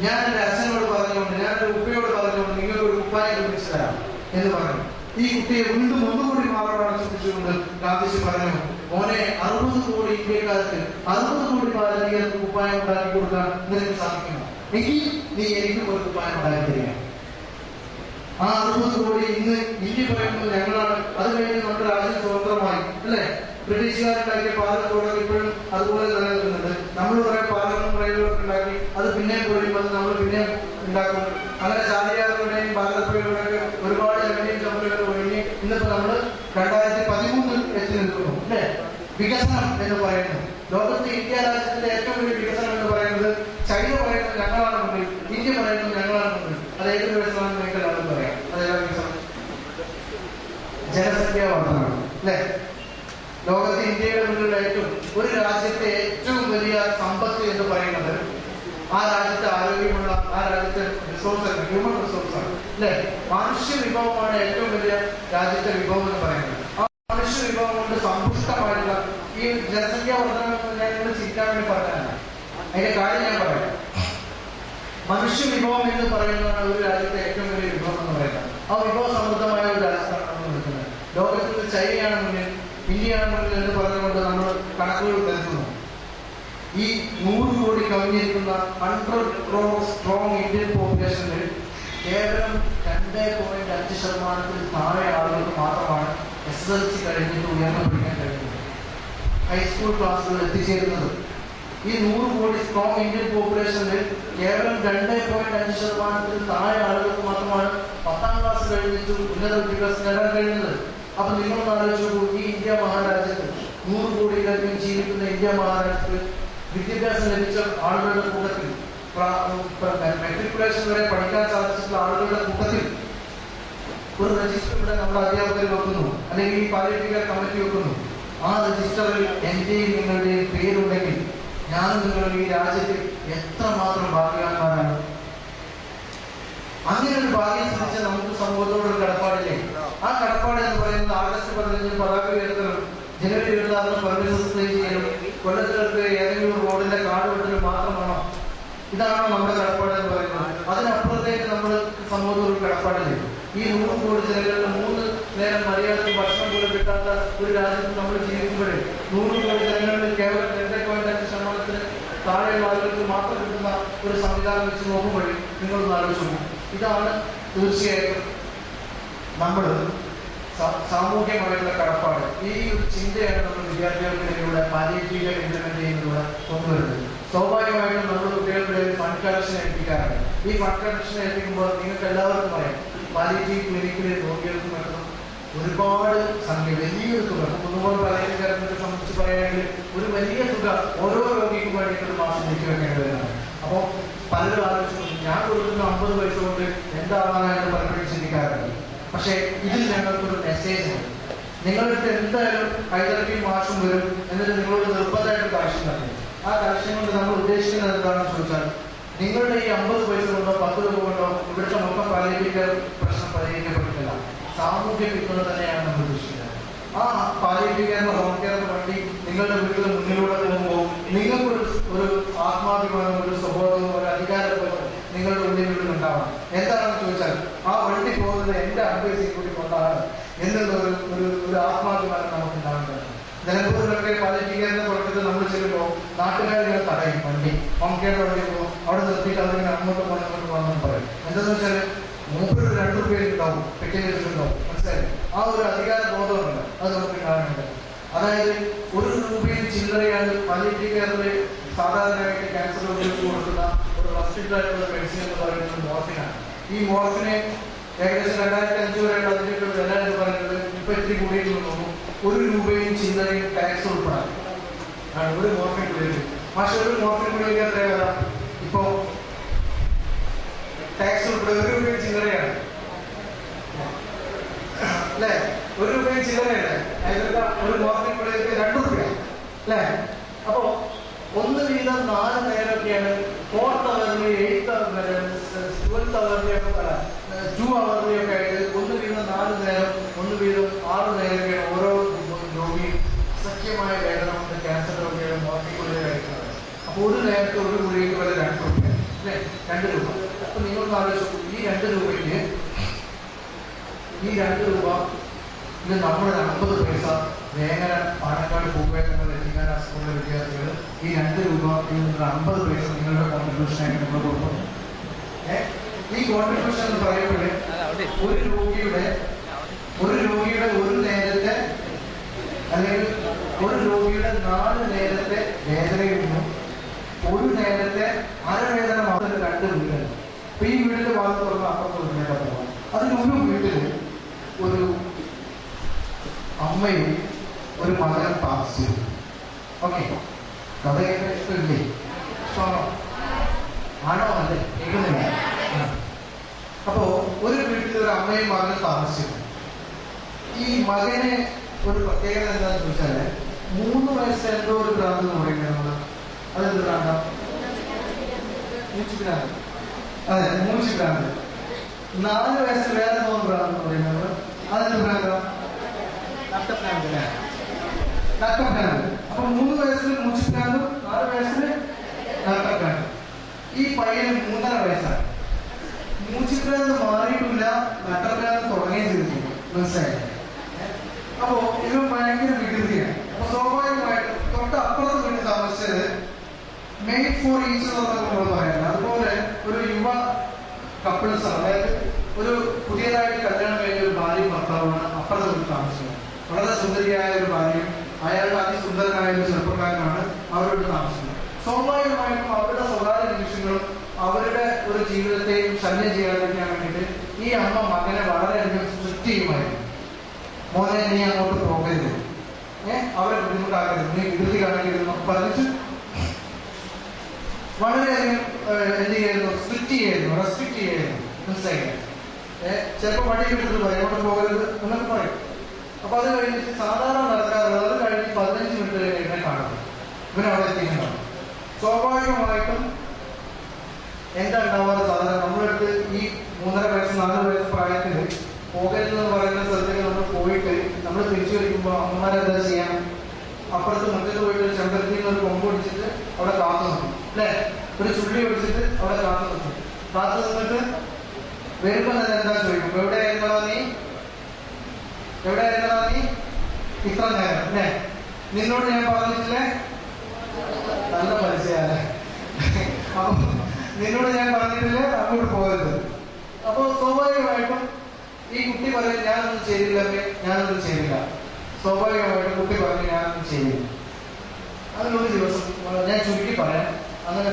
ഞാൻ എൻ്റെ അച്ഛനോട് പറഞ്ഞുകൊണ്ട്, ഞാൻ എൻ്റെ ഉപ്പയോട് പറഞ്ഞുകൊണ്ട് നിങ്ങൾക്ക് ഒരു കുപ്പായം നിർമ്മിച്ചു തരാം എന്ന് പറഞ്ഞു. ഈ കുട്ടിയെ വീണ്ടും 1 കോടി മാറോടാണ് ശ്രദ്ധിച്ചുകൊണ്ട് ഗാന്ധിജി പറഞ്ഞു, മോനെ 60 കോടി ഇന്ത്യക്കാർക്ക് 60 കോടി ഭാരതീയർക്ക് കുപ്പായം ഉണ്ടാക്കി കൊടുക്കാൻ നിനക്ക് സാധിക്കുമോ? എങ്കിൽ നീ എനിക്കും ഒരു കുപ്പായം ഉണ്ടാക്കി തരിക. ആ 60 കോടി ഇന്ന് ഇന്ത്യ പറയുന്നത് ഞങ്ങളാണ്. അത് കഴിഞ്ഞ് നമ്മുടെ രാജ്യം സ്വതന്ത്രമായി, അല്ലെ? ബ്രിട്ടീഷുകാരുണ്ടാക്കിയ പാലത്തോടൊക്കെ ഇപ്പോഴും അതുപോലെ നിലനിൽക്കുന്നുണ്ട്. നമ്മൾ കുറെ പാലങ്ങളും റെയിലുകളൊക്കെ ഉണ്ടാക്കി, അത് പിന്നെയും പൊഴിയുമ്പോൾ അത് നമ്മൾ പിന്നെയും ഉണ്ടാക്കും. അങ്ങനെ ചാലിയാറുകളുടെയും ഭാരതപ്പുഴകളുടെയൊക്കെ ഒരുപാട് ജനതയും കപ്പലുകൾ ഒഴിഞ്ഞ് ഇന്നിപ്പോ നമ്മൾ 2013 എത്തി നിൽക്കുന്നു, അല്ലെ? വികസനം എന്ന് പറയുന്നത് ലോകത്തെ ഇന്ത്യ രാജ്യത്തിന്റെ ഏറ്റവും വലിയ വികസനം എന്ന് പറയുന്നത് ചൈന പറയുന്നത് ഞങ്ങളാണ് മുന്നിൽ, ഇന്ത്യ പറയുന്നത് ഞങ്ങളാണ് മുന്നിൽ. അത് ഏത് വികസനം നിങ്ങൾക്ക് എല്ലാവരും പറയാം. അതേതാ വികസനം? ജനസംഖ്യാ വർദ്ധനമാണ്, അല്ലെ? ലോകത്തെ ഇന്ത്യയുടെ മുന്നിലുള്ള ഏറ്റവും ഒരു രാജ്യത്തെ ഏറ്റവും വലിയ സമ്പത്ത് എന്ന് പറയുന്നത് ആ രാജ്യത്തെ ആരോഗ്യമുള്ള, ആ രാജ്യത്തെ റിസോഴ്സ്, ഹ്യൂമൻ റിസോഴ്സ് ആണ്, അല്ലെ? മനുഷ്യ വിഭവമാണ് ഏറ്റവും വലിയ രാജ്യത്തെ വിഭവം എന്ന് പറയുന്നത്. ആ മനുഷ്യ വിഭവം കൊണ്ട് സമ്പുഷ്ടമായിട്ടുള്ള ഈ ജനസംഖ്യാ വർദ്ധന ഞാൻ ഇവിടെ ചിരിക്കാൻ വേണ്ടി പറഞ്ഞതല്ല, അതിന്റെ കാര്യം ഞാൻ പറയാം. മനുഷ്യ വിഭവം എന്ന് പറയുന്നതാണ് ഒരു രാജ്യത്തെ ഏറ്റവും വലിയ വിഭവം എന്ന് പറയുന്നത്. ആ വിഭവ സമൃദ്ധമായ ഒരു രാജ്യത്താണ് നമ്മൾ നിൽക്കുന്നത്. ലോകത്തിൽ ചൈനയാണ് മുന്നിൽ, ഇന്ത്യയാണ് മുന്നിൽ എന്ന് പറഞ്ഞുകൊണ്ട് നമ്മൾ കണക്കുകൾ നിരത്തുന്നു. ഈ 100 കോടി കവിഞ്ഞിരിക്കുന്ന 100 crore സ്ട്രോങ് ഇന്ത്യൻ പോപ്പുലേഷനിൽ കേവലം 2.5% താഴെ ആളുകൾക്ക് മാത്രമാണ് SSLC കഴിഞ്ഞിട്ട് ഉയർന്നു പഠിക്കാൻ കഴിയുന്നത്, ഹൈസ്കൂൾ ക്ലാസ്സുകൾ എത്തിച്ചേരുന്നത്. ഈ 100 കോടി സ്ട്രോങ് ഇന്ത്യൻ പോപ്പുലേഷനിൽ കേവലം 2.5% താഴെ ആളുകൾക്ക് മാത്രമാണ് 10ാം ക്ലാസ് കഴിഞ്ഞിട്ട് ഉന്നത വിദ്യാഭ്യാസം നേടാൻ കഴിയുന്നത്. അപ്പൊ നിങ്ങളൊന്ന് ആലോചിച്ചു, ഈ ഇന്ത്യ മഹാരാജ്യത്ത് 100 കോടിയിലധികം ജീവിക്കുന്ന ഇന്ത്യ മഹാരാജ്യത്ത് വിദ്യാഭ്യാസം ലഭിച്ച ആളുകളുടെ കൂട്ടത്തിൽ, മെട്രിക്കുലേഷൻ വരെ പഠിക്കാൻ സാധിച്ചിട്ടുള്ള ആളുകളുടെ കൂട്ടത്തിൽ ഒരു രജിസ്റ്റർ ഇവിടെ നമ്മുടെ അധ്യാപകർ വെക്കുന്നു, അല്ലെങ്കിൽ ഈ പാലിയേറ്റീവ് കമ്മിറ്റി വെക്കുന്നു. ആ രജിസ്റ്ററിൽ എന്റെയും നിങ്ങളുടെയും പേരുണ്ടെങ്കിൽ ഞാനും നിങ്ങളും ഈ രാജ്യത്തിൽ എത്രമാത്രം ഭാഗ്യവാന്മാരാണ്. അങ്ങനെ ഒരു ഭാഗ്യം സിദ്ധിച്ച നമുക്ക് സമൂഹത്തോടൊരു കടപ്പാടില്ലേ? ആ കടപ്പാട് എന്ന് പറയുന്നത് ആഗസ്റ്റ് 15 പതാക ഉയർത്തലും ജനുവരി 26 പെർമിറ്റ് സസ്പെൻഡ് ചെയ്യലും കൊല്ലത്തിലേക്ക് ഏതെങ്കിലും റോഡിന്റെ കാട് വെട്ടലും മാത്രമാണോ? ഇതാണോ നമ്മുടെ കടപ്പാട് എന്ന് പറയുന്നത്? അതിനപ്പുറത്തേക്ക് നമ്മൾ സമൂഹത്തോട് കടപ്പാടില്ലേ? ഈ 100 കോടി ജനങ്ങളിൽ 3 നേരം മര്യാദയ്ക്ക് ഭക്ഷണം പോലും കിട്ടാത്ത ഒരു രാജ്യത്ത് നമ്മൾ ജീവിക്കുമ്പോഴേ 100 കോടി ജനങ്ങളിൽ കേവലം 2.5% താഴെയുള്ള ആളുകൾക്ക് മാത്രം കിട്ടുന്ന ഒരു സംവിധാനം വെച്ച് നോക്കുമ്പോഴേ നിങ്ങളൊന്ന് ആലോചിച്ചു. ഇതാണ് തീർച്ചയായിട്ടും നമ്മൾ സാമൂഹ്യമായിട്ടുള്ള കടപ്പാട്. ഈ ഒരു ചിന്തയാണ് നമ്മൾ വിദ്യാർത്ഥികൾക്കിടയിലൂടെ പാലിയേറ്റീവ് കെയർ ഇംപ്ലിമെന്റ് ചെയ്യുന്നതിലൂടെ കൊണ്ടുവരുന്നത്. സ്വാഭാവികമായിട്ടും നമ്മൾ കുട്ടികൾക്കിടെ ഫണ്ട് കളക്ഷൻ ഏൽപ്പിക്കാറുണ്ട്. ഈ ഫണ്ട് കളക്ഷൻ ഏൽപ്പിക്കുമ്പോൾ നിങ്ങൾക്ക് എല്ലാവർക്കും പറയാം, പാലിയേറ്റീവ് ക്ലിനിക്കിലെ രോഗികൾക്ക് മറ്റും ഒരുപാട് സംഖ്യ, വലിയൊരു തുക, 300 പാലിയേറ്റീവ് കെയറിനെ സംബന്ധിച്ച് പറയുകയാണെങ്കിൽ ഒരു വലിയ തുക ഓരോ രോഗിക്കും വേണ്ടിയിട്ട് ഒരു മാസം നീക്കി വെക്കേണ്ടി വരുന്നതാണ്. അപ്പോൾ പലരും ആലോചിച്ചു, ഞാൻ കൊടുക്കുന്ന 50 പൈസ കൊണ്ട് എന്താവാനായിട്ട് പലപ്പോഴും ചിന്തിക്കാറുണ്ട്. പക്ഷെ ഇതിൽ ഞങ്ങൾക്കൊരു മെസ്സേജ് ഉണ്ട്. നിങ്ങളുടെ എന്തായാലും ഹൈദരാബി മാസം വരും, എന്നിട്ട് നിങ്ങളോട് നിർബന്ധമായിട്ട് കളക്ഷൻ നടത്തും. ആ കളക്ഷൻ കൊണ്ട് നമ്മൾ ഉദ്ദേശിക്കുന്നത് എന്താണെന്ന് ചോദിച്ചാൽ, നിങ്ങളുടെ ഈ 50 പൈസ കൊണ്ടോ 10 രൂപ കൊണ്ടോ ഇവിടുത്തെ മൊത്തം പാലിയേറ്റീവ് പ്രശ്നം പരിഹരിക്കപ്പെട്ടിട്ടില്ല. സാമൂഹ്യ പിന്തുണ തന്നെയാണ് നമ്മൾ ഉദ്ദേശിക്കുന്നത്. ആ പാലിയേറ്റീവ് കെയർ, ഹോം കെയർ വണ്ടി നിങ്ങളുടെ വീട്ടിൽ മുന്നിലൂടെ പോകുമ്പോൾ നിങ്ങൾക്കൊരു ആത്മാഭിമാനം, ഒരു സ്വബോധവും ഒരു അധികാരബോധം നിങ്ങളുടെ ഉള്ളിൽ ഉണ്ടാവണം. എന്താണെന്ന് ചോദിച്ചാൽ, ആ വണ്ടി പോകുന്നത് എന്റെ അഡ്വൈസിൽ കൂടി കൊണ്ടാണ് എന്നുള്ള ഒരു ആത്മാഭിമാനം നമുക്ക് ഉണ്ടാവേണ്ടത്. നിലമ്പൂരിലൊക്കെ പാലിയേറ്റീവ് കെയറിന്റെ പുറത്ത് നമ്മൾ ചെല്ലുമ്പോൾ നാട്ടുകാരികൾ തടയും വണ്ടി, ഹോം കെയർ വണ്ടി പോകും, അവിടെ നിർത്തിയിട്ട് അതിങ്ങനെ അങ്ങോട്ട് പോകണമെന്ന് പറയും. എന്താണെന്ന് വെച്ചാൽ മൂപ്പര് 2 രൂപയിൽ ഉണ്ടാവും, പെട്ടിട്ടുണ്ടാവും, മനസ്സിലായി? ആ ഒരു അധികാര ബോധമുണ്ട്, അത് നമുക്ക് കാണുന്നുണ്ട്. അതായത് 1 രൂപയിൽ ചില്ലറയാണ് പാലിയേറ്റീവ് കെയറിൽ സാധാരണയായിട്ട് ക്യാൻസർ രോഗികൾക്ക് കൊടുക്കുന്ന ഒരു ഹോസ്പിറ്റലായിട്ടുള്ള മെഡിസിൻ എന്ന് പറയുന്നത് മോർഫിനാണ്. ഈ മോർഫിനെ ഏകദേശം 2005 വരെയുള്ള അതിൻ്റെയൊക്കെ വില എന്ന് പറയുന്നത് ഇപ്പൊ ഇത്തിരി കൂടിയിട്ട് നോക്കും. 1 രൂപയും ചില്ലറയും ടാക്സ് ഉൾപ്പെടാൻ ആണ് ഒരു മോർഫിൻ ഗുളിക. പക്ഷെ ഒരു മോർഫിൻ ഗുളിക എത്ര വില? ഇപ്പോ ടാക്സ് ഉൾപ്പെടെ 1 രൂപയും ചില്ലറയാണ്, അല്ലെ? 1 രൂപയും ചില്ലറയാണ്. അതിലൊക്കെ ഒരു മോർഫിൻ ഗുളികക്ക് 2 രൂപ, അല്ലെ? അപ്പോ 1 വീതം 4 നേരമൊക്കെയാണ് 4th അവറിൽ 8th അവർ 12th അവറിലൊക്കെ 2 അവറിലൊക്കെ ആയിട്ട് 1 വീതം 4 നേരം 1 വീതം 2 രൂപ. അപ്പൊ നിങ്ങളൊന്ന് ആലോചിച്ചു, ഈ 2 രൂപയ്ക്ക് ഈ 2 രൂപ ഇത് നമ്മുടെ 50 പൈസ വേങ്ങര പാലക്കാട് ഭൂപേന്ദ്ര എത്തിക്കാൻ സ്കൂളിലെ വിദ്യാർത്ഥികൾ ഈ 2 രൂപ 50 പൈസ നിങ്ങളുടെ കോൺട്രിബ്യൂഷനായിട്ട് നമ്മൾ കൊടുക്കുന്നു. ഈ കോൺട്രിബ്യൂഷൻ എന്ന് പറയുമ്പോൾ ഒരു രോഗിയുടെ ഒരു നേരത്തെ അല്ലെങ്കിൽ ഒരു രോഗിയുടെ 4 നേരത്തെ വേദനയിൽ നിന്നും ഒരു നേരത്തെ അരവേദന മാത്രം 2 വീടുകൾ. അപ്പൊ ഈ വീടിന്റെ ഭാഗത്ത് തുറന്ന അപ്പുറത്ത് വീടാണ്. അതിനൊരു വീട്ടില് ഒരു അമ്മയും ഒരു മകനും താമസിച്ചു. ഓക്കെ, കഥ കേൾക്കാൻ ഇഷ്ടമില്ലേ? ഇഷ്ടമാണോ? ആണോ? അല്ലേ? കേൾക്കുന്നില്ല. അപ്പോ ഒരു വീട്ടിൽ ഒരു അമ്മയും മകനും താമസിച്ചു. ഈ മകന് ഒരു പ്രത്യേകത എന്താണെന്ന് ചോദിച്ചാല് 3 വയസ്സ് എന്തോ ഒരു ഭ്രാന്ത് എന്ന് പറയുന്നത്. അതെന്ത് ഭ്രാന്ത? മൂച്ചിഭ്രാന്ത്. അതെ, മൂച്ചിഭ്രാന്ത്. 4 വയസ്സിൽ വേറെ എന്തോ ഭ്രാന്ത് എന്ന് പറയുന്നത്. അതെന്ത് ഭ്രാന്ത? നട്ടഭ്രാന്ത്. നട്ടഭ്രാന്ത്. അപ്പൊ 3 വയസ്സിൽ മൂച്ചിഭ്രാന്തും 4 വയസ്സിൽ നട്ടഭ്രാന്ത്. ഈ പയ്യന് 3.5 വയസ്സാണ്. മൂച്ചിഭ്രാന്ത് മാറിയിട്ടില്ല, നട്ടഭ്രാന്ത് തുടങ്ങുകയും ചെയ്തിട്ടുണ്ട്. മനസ്സിലായില്ലേ? അപ്പോ ഇത് ഭയങ്കര വികൃതിയാണ്. അപ്പൊ സ്വാഭാവികമായിട്ടും തൊട്ടപ്പുറത്ത് വീട്ടിൽ താമസിച്ചത് മെയ്ഡ് ഫോർ ഈച്ച് നമ്മൾ പറയുന്നത്. അതുപോലെ ഒരു യുവ കപ്പിൾസ്, അതായത് ഒരു പുതിയതായിട്ട് കല്യാണം കഴിഞ്ഞ ഒരു ഭാര്യയും ഭർത്താവുമാണ് അപ്പുറത്ത് വീട്ടിൽ താമസിക്കുന്നത്. വളരെ സുന്ദരിയായ ഒരു ഭാര്യയും അയാളുടെ അതിസുന്ദരനായ ഒരു ചെറുപ്പക്കാരനാണ് അവരോട് താമസിക്കുന്നത്. സ്വാഭാവികമായിട്ടും അവരുടെ സ്വകാര്യ നിമിഷങ്ങളും അവരുടെ ഒരു ജീവിതത്തെയും ശല്യം ചെയ്യാതിരിക്കാൻ വേണ്ടിയിട്ട് ഈ അമ്മ മകനെ വളരെയധികം സ്ട്രിക്റ്റ് ചെയ്യുമായിരുന്നു. മോനെ, നീ അങ്ങോട്ട് പോകരുത്, അവരെ ബുദ്ധിമുട്ടാക്കരുത്, നീ വികൃതി കാണിക്കരുത് പറഞ്ഞിട്ട് വളരെയധികം എന്ത് ചെയ്യായിരുന്നു? സ്ട്രിക്റ്റ് ചെയ്യായിരുന്നു, റെസ്ട്രിക്റ്റ് ചെയ്യായിരുന്നു. മനസ്സിലായില്ലേ? ചിലപ്പോൾ വണ്ടി എടുത്തിട്ട് പറയും അങ്ങോട്ട് പോകരുത് എന്നൊക്കെ പറയും. അപ്പൊ അത് കഴിഞ്ഞിട്ട് സാധാരണ നടക്കാറുള്ളത് അത് കഴിഞ്ഞ് 15 മിനിറ്റ് കഴിഞ്ഞാൽ കാണുന്നത് ഇവനവിടെ എത്തിക്കുന്നതാണ്. സ്വാഭാവികമായിട്ടും എന്താ ഉണ്ടാവാറ്? സാധാരണ നമ്മളെടുത്ത് ഈ 3.5 വയസ്സ് 4 വയസ്സ് പ്രായത്തിൽ പോകരുതെന്ന് പറയുന്ന സ്ഥലത്തേക്ക് നമ്മൾ പോയിട്ട് നമ്മൾ തിരിച്ചു വയ്ക്കുമ്പോൾ അമ്മമാരെന്താ ചെയ്യാം? അപ്പുറത്ത് മുറ്റത്ത് പോയിട്ട് ഒരു ചെമ്പരത്തിൽ നിന്ന് ഒരു കൊമ്പ് പിടിച്ചിട്ട് അവിടെ കാത്തു നിൽക്കും, അല്ലെ? ഒരു ചുള്ളി പിടിച്ചിട്ട് അവിടെ കാത്തു നിൽക്കും. കാത്തു നിന്നിട്ട് വരുമ്പോ തന്നെ എന്താ ചോദിക്കും? എവിടെയായിരുന്നോ നീ? എവിടെയായിരുന്നോ നീ ഇത്ര നേരം? അല്ലെ, നിന്നോട് ഞാൻ പറഞ്ഞിട്ടില്ലേ? നല്ല പരിചയല്ലേ? അപ്പൊ നിന്നോട് ഞാൻ പറഞ്ഞിട്ടില്ലേ അങ്ങോട്ട് പോകരുത്. അപ്പൊ സ്വാഭാവികമായിട്ടും ഈ കുട്ടി പറയും ഞാനൊന്നും ചെയ്തില്ലമ്മേ, ഞാനൊന്നും ചെയ്തില്ല. സ്വാഭാവികമായിട്ടും കുട്ടി പറഞ്ഞു ഞാനൊന്നും ചെയ്തില്ല. അതിനൊരു ദിവസം ഞാൻ ചുരുക്കി പറയാം. അങ്ങനെ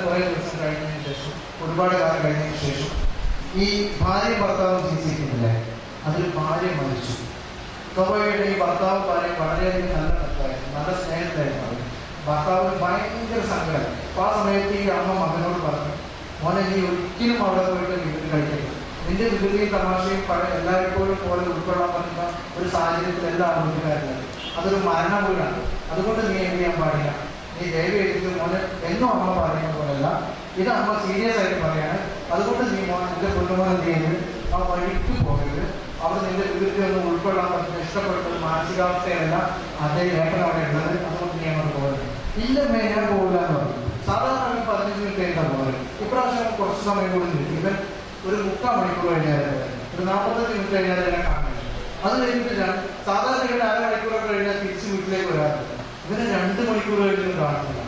കുറെ ദിവസം കഴിഞ്ഞതിന് ശേഷം, ഒരുപാട് കാലം കഴിഞ്ഞതിന് ശേഷം ഈ ഭാര്യ ഭർത്താവും ചികിത്സിക്കുന്നില്ലേ, അതിൽ ഭാര്യ മരിച്ചു. സ്വാഭാവികമായിട്ട് ഈ ഭർത്താവും ഭാര്യ വളരെയധികം നല്ല ബന്ധമായിരുന്നു, നല്ല സ്നേഹത്തിലായിരുന്നു. ഭർത്താവിന് ഭയങ്കര സങ്കടം. അപ്പൊ ആ സമയത്ത് ഈ അമ്മ മകനോട് പറഞ്ഞു, മോനെ നീ ഒരിക്കലും അവിടെ പോയിട്ട് വികൃതി കഴിക്കരുത്. നിന്റെ വികൃതിയും തമാശയും എല്ലായ്പ്പോഴും പോലെ ഉൾക്കൊള്ളാൻ പറ്റുന്ന ഒരു സാഹചര്യത്തിൽ എല്ലാം വീട്ടുകാരുള്ളത്. അതൊരു മരണം വീടാണ്. അതുകൊണ്ട് നീ എന്ത് ചെയ്യാൻ പാടില്ല, നീ ദയവ് ചെയ്തിട്ട് മോനെ എന്നും അമ്മ പറയുന്ന പോലെയല്ല, ഇത് അമ്മ സീരിയസ് ആയിട്ട് പറയാണ്. അതുകൊണ്ട് നീ നിന്റെ കുടുംബം എന്ത് ചെയ്ത് ആ വഴിക്ക് പോകരുത്. അവിടെ നിന്റെ വികൃതി ഒന്നും ഉൾക്കൊള്ളാൻ പറ്റുന്ന ഇഷ്ടപ്പെട്ടത് മാനസികാവസ്ഥയല്ല അതേ ഏട്ടൻ അവിടെ ഉള്ളത്. അതുകൊണ്ട് നീ അങ്ങോട്ട് പോകരുത്. ഇല്ലമ്മേ ഞാൻ പോകില്ല എന്ന് പറഞ്ഞു. സാധാരണ 15 മിനിറ്റ് കഴിഞ്ഞാൽ പോകരുത്. ഇപ്രാവശ്യം കുറച്ച് സമയം കൂടി നിൽക്കും. ഇവൻ ഒരു 3/4 മണിക്കൂർ കഴിഞ്ഞാൽ, ഒരു 45 മിനിറ്റ് കഴിഞ്ഞാൽ എന്നെ കാണുന്നില്ല. അത് കഴിഞ്ഞിട്ട് സാധാരണ ഇവിടെ 1/2 മണിക്കൂറൊക്കെ കഴിഞ്ഞാൽ തിരിച്ച് വീട്ടിലേക്ക് വരാറില്ല. ഇവന് 2 മണിക്കൂർ കഴിഞ്ഞിട്ടും കാണുന്നില്ല.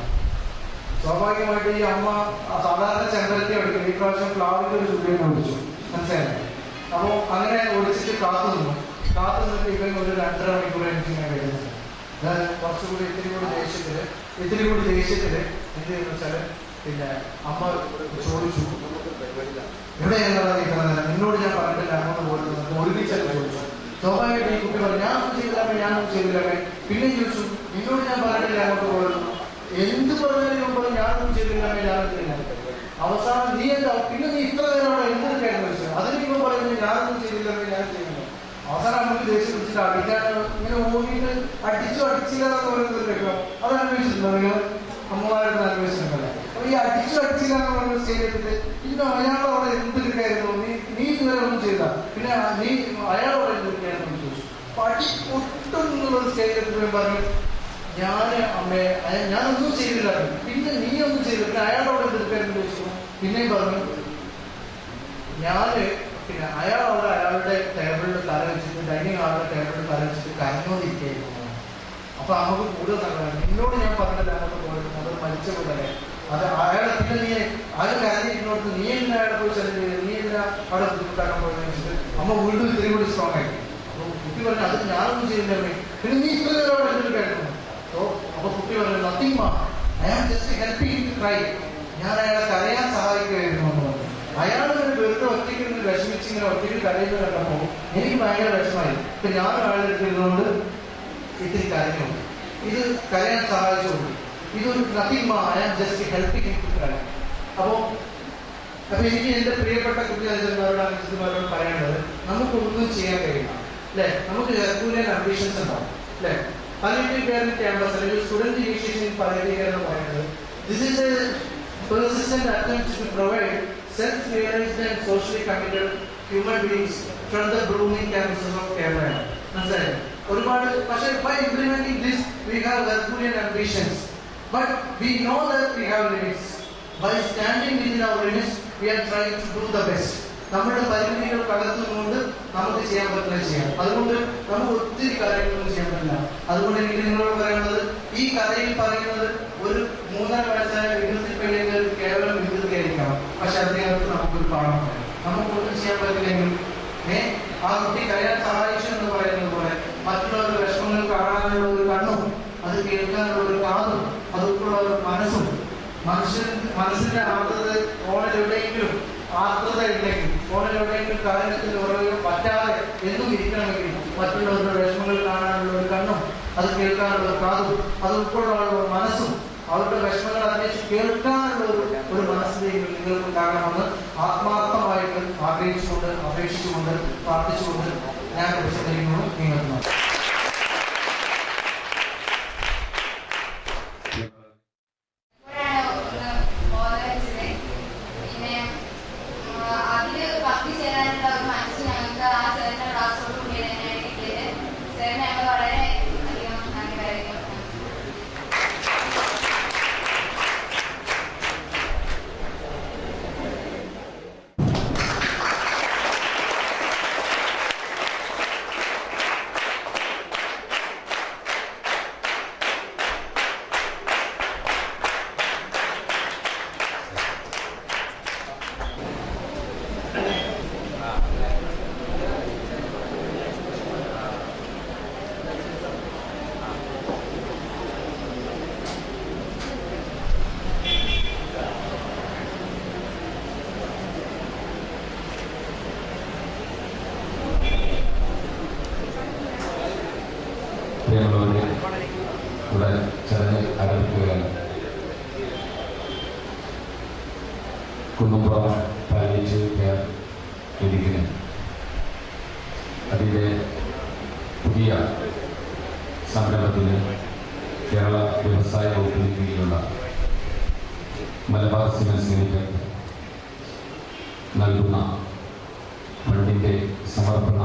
സ്വാഭാവികമായിട്ട് ഈ അമ്മ സാധാരണ ചെമ്പരത്തി അടിക്കും, ഈ പ്രാവശ്യം പ്ലാവിന്റെ ഒരു ചുള്ളിയെ ഓടിച്ചു. മനസ്സിലായില്ലേ? അപ്പൊ അങ്ങനെ ഓടിച്ചിട്ട് കാത്തു നിന്നിട്ട് ഇവൻ ഒരു 2.5 മണിക്കൂർ എനിക്ക് ഇങ്ങനെ വരുന്നത്. കുറച്ചുകൂടി ഇത്തിരി കൂടി ദേഷ്യത്തില് എന്ത് ചെയ്യുന്ന വെച്ചാല് പിന്നെ അമ്മ ചോദിച്ചു, എവിടെയാണ് നിന്നോട് ഞാൻ പറഞ്ഞിട്ടില്ല അങ്ങോട്ട് പോകുന്നത്, ഒരുമിച്ചല്ല ചോദിച്ചു. സ്വാഭാവികമായിട്ട് ഈ കുട്ടി പറഞ്ഞു ഞാനൊന്നും ചെയ്തില്ലമ്മേ. പിന്നെ ചോദിച്ചു, നിന്നോട് ഞാൻ പറഞ്ഞിട്ടില്ല അങ്ങോട്ട് പോകുന്നു. എന്ത് പറഞ്ഞാലും മുമ്പ് ഞാനൊന്നും ചെയ്തില്ല. അവസാനം നീ എന്താ പിന്നെ നീ ഇത്ര നേരം അവിടെ എന്തൊക്കെയായിരുന്നു വെച്ചത്? അതിന് ഇപ്പം പറയുന്നത് ഞാനൊന്നും ചെയ്തില്ല. അവസാനം നമുക്ക് ദേഷ്യം പിടിച്ചിട്ട് അടിക്കാൻ ഇങ്ങനെ ഓടിയിട്ട് അടിച്ചില്ല എന്ന് പറയുന്നത് കേൾക്കാം. അത് അന്വേഷിച്ചിട്ടുണ്ടോ നിങ്ങൾ? അമ്മമാരുടെ അന്വേഷിച്ചിട്ടുണ്ടല്ലേ? അപ്പൊ ഈ അടിച്ചില്ല എന്ന് പറയുന്നത് ചെയ്തിട്ട് പിന്നെ അയാളവിടെ എന്ത് കിട്ടായിരുന്നു? നീ ഇതുവരെ ഒന്നും ചെയ്ത പിന്നെ നീ അയാളോടെ എന്ത് കിട്ടായിരുന്നു ചോദിച്ചു. അപ്പൊ അടി ഒട്ടും സ്റ്റേജിലെത്തി പറഞ്ഞു ഞാനൊന്നും ചെയ്തില്ല. പിന്നെ നീ ഒന്നും ചെയ്തില്ല, അയാളോട് എതിർക്കാനും ചോദിച്ചു. പിന്നെയും പറഞ്ഞു പിന്നെ അയാളോട് അയാളുടെ ടേബിളിൽ തല വെച്ചിട്ട്, ഡൈനിങ് ഹാളിലെ ടേബിളിൽ തല വെച്ചിട്ട് കരഞ്ഞോണ്ടിരിക്കുകയായിരുന്നു. അപ്പൊ നമുക്ക് കൂടുതൽ നല്ലതാണ്. നിന്നോട് ഞാൻ പറഞ്ഞില്ല അങ്ങോട്ട് പോയത്, അത് മരിച്ച പോലെ. അത് അയാളെ പിന്നെ നീ അയാൾ കരഞ്ഞിരുന്നോട്ട് നീ എന്തിനാ അയാളെ പോയി ചെല്ലുന്നത്, നീ എന്തിനാ അവിടെ ബുദ്ധിമുട്ടാക്കാൻ പോയെന്ന് വെച്ചിട്ട് അമ്മ വീണ്ടും ഇത്തിരി കൂടി സ്ട്രോങ് ആയി. അപ്പൊ കുട്ടി പറഞ്ഞു അത് ഞാനൊന്നും ചെയ്യുന്നില്ല, പിന്നെ നീ ഇത്ര നേരം അവിടെ എന്തെടുക്കായിരുന്നു. അപ്പൊ കുട്ടി പറഞ്ഞു nothing ma, I am just helping to cry. ഞാൻ അയാളെ കരയാൻ സഹായിക്കുകയായിരുന്നു എന്ന് പറഞ്ഞു. അയാളൊരു വെറുതെ ഒറ്റയ്ക്ക് വിഷമിച്ചിങ്ങനെ ഒറ്റയ്ക്ക് കരയുന്നത് കണ്ടപ്പോ എനിക്ക് ഭയങ്കര വിഷമായി. ഇപ്പൊ ഞാൻ ഒരാളെടുത്തിരുന്നുകൊണ്ട് ഇത്തിരി കരഞ്ഞു, ഇത് കരയാൻ സഹായിച്ചുകൊണ്ട്. ഇതൊരു nothing ma, I am just helping to cry. അപ്പൊ എനിക്ക് എന്റെ പ്രിയപ്പെട്ട കുട്ടിമാരോട് അംഗീകൃതമാരോട് പറയാനുള്ളത്, നമുക്കൊന്നും ചെയ്യാൻ കഴിയില്ല അല്ലെ. നമുക്ക് ഹെർക്കൂലിയൻ അംബിഷൻസ് ഉണ്ടാവും അല്ലെ. പാലിയേറ്റീവ് കെയർ ക്യാമ്പസ് അല്ലെങ്കിൽ സ്റ്റുഡന്റ് ഇനീഷ്യേഷൻ പാലിയേറ്റീവ് കെയർ എന്ന് പറയുന്നത് this is A persistent attempt to provide self-realized and socially committed human beings from the blooming campuses of Kerala. മനസ്സിലായോ? ഒരുപാട്. പക്ഷേ by implementing this we have Herculean ambitions, but we know that we have limits. By standing within our limits we are trying to do the best. നമ്മുടെ പരിമിതികൾ കടത്തുന്നുകൊണ്ട് നമുക്ക് ചെയ്യാൻ പറ്റുന്നത് ചെയ്യാം. അതുകൊണ്ട് നമുക്ക് ഒത്തിരി കാര്യങ്ങളൊന്നും ചെയ്യാൻ പറ്റില്ല. അതുകൊണ്ട് എനിക്ക് നിങ്ങളോട് പറയാനുള്ളത്, ഈ കഥയിൽ പറയുന്നത് ഒരു 3.5 വയസ്സായ വികൃതി പയ്യന് കേവലം വികൃതിയായിരിക്കണം, പക്ഷെ അതിനകത്ത് നമുക്കൊരു പാഠം പറയാം. നമുക്കൊന്നും ചെയ്യാൻ പറ്റില്ലെങ്കിൽ ആ കുട്ടി കരയാൻ സഹായിച്ചു എന്ന് പറയുന്നത് പോലെ മറ്റുള്ളവരുടെ വിഷമങ്ങൾ കാണാനുള്ള ഒരു കണ്ണും അത് കേൾക്കാനുള്ള ഒരു കാതും അതുകൊണ്ടുള്ള ഒരു മനസ്സും, മനസ്സിന്റെ ആർദ്രത ഓണെവിടെയെങ്കിലും ആർദ്രത ഉണ്ടെങ്കിൽ, ഓണെവിടെയെങ്കിലും കാര്യത്തിൽ ഉറവ് പറ്റാതെ എന്നും ഇരിക്കണമെങ്കിൽ മറ്റുള്ളവരുടെ വിഷമങ്ങൾ കാണാനുള്ള ഒരു കണ്ണും അത് കേൾക്കാനുള്ള കാതും അത് ഉൾക്കൊള്ളാനുള്ള മനസ്സും അവരുടെ വിഷമങ്ങൾ അന്വേഷിച്ച് കേൾക്കാനുള്ള ഒരു മനസ്സിലേക്ക് നിങ്ങൾക്ക് ഉണ്ടാകണമെന്ന് ആത്മാർത്ഥമായിട്ട് ആഗ്രഹിച്ചുകൊണ്ട്, അപേക്ഷിച്ചുകൊണ്ട്, പ്രാർത്ഥിച്ചുകൊണ്ട് ഞാൻ വിശദീകരിക്കുന്നു. നിങ്ങൾക്ക് ചടങ്ങ് ആരംഭിക്കുകയാണ്. കുന്നുംപുറം പാലിയേറ്റീവ് കെയർ ക്ലിനിക്കിന് അതിൻ്റെ പുതിയ സംരംഭത്തിന് കേരള വ്യവസായ വകുപ്പിന് കീഴിലുള്ള മലബാർ സിമൻസ് ലിമിറ്റഡ് നൽകുന്ന ഫണ്ടിൻ്റെ സമർപ്പണ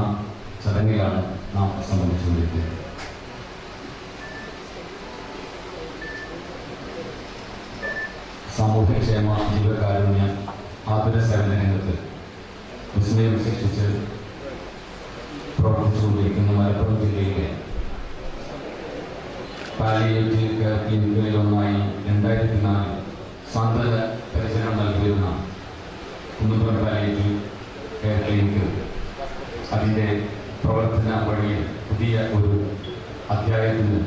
ചടങ്ങിലാണ് നാം സംബന്ധിച്ചുകൊണ്ടിരിക്കുന്നത്. സാമൂഹ്യക്ഷേമ, ജീവകാരുണ്യ, ആതുര സേവന രംഗത്ത് വിസ്മയം സൃഷ്ടിച്ച് പ്രവർത്തിച്ചുകൊണ്ടിരിക്കുന്ന മലപ്പുറം ജില്ലയിലെ പാലിയേറ്റീവ് കെയർ ക്ലിനിക്കുകളിലൊന്നായി 2004 സാന്ത്വന പരിചരണം നൽകിയിരുന്ന കുന്നുംപുറം പാലിയേറ്റീവ് കെയർ ക്ലിനിക്ക് അതിൻ്റെ പ്രവർത്തന വഴിയിൽ പുതിയ ഒരു അധ്യായത്തിന്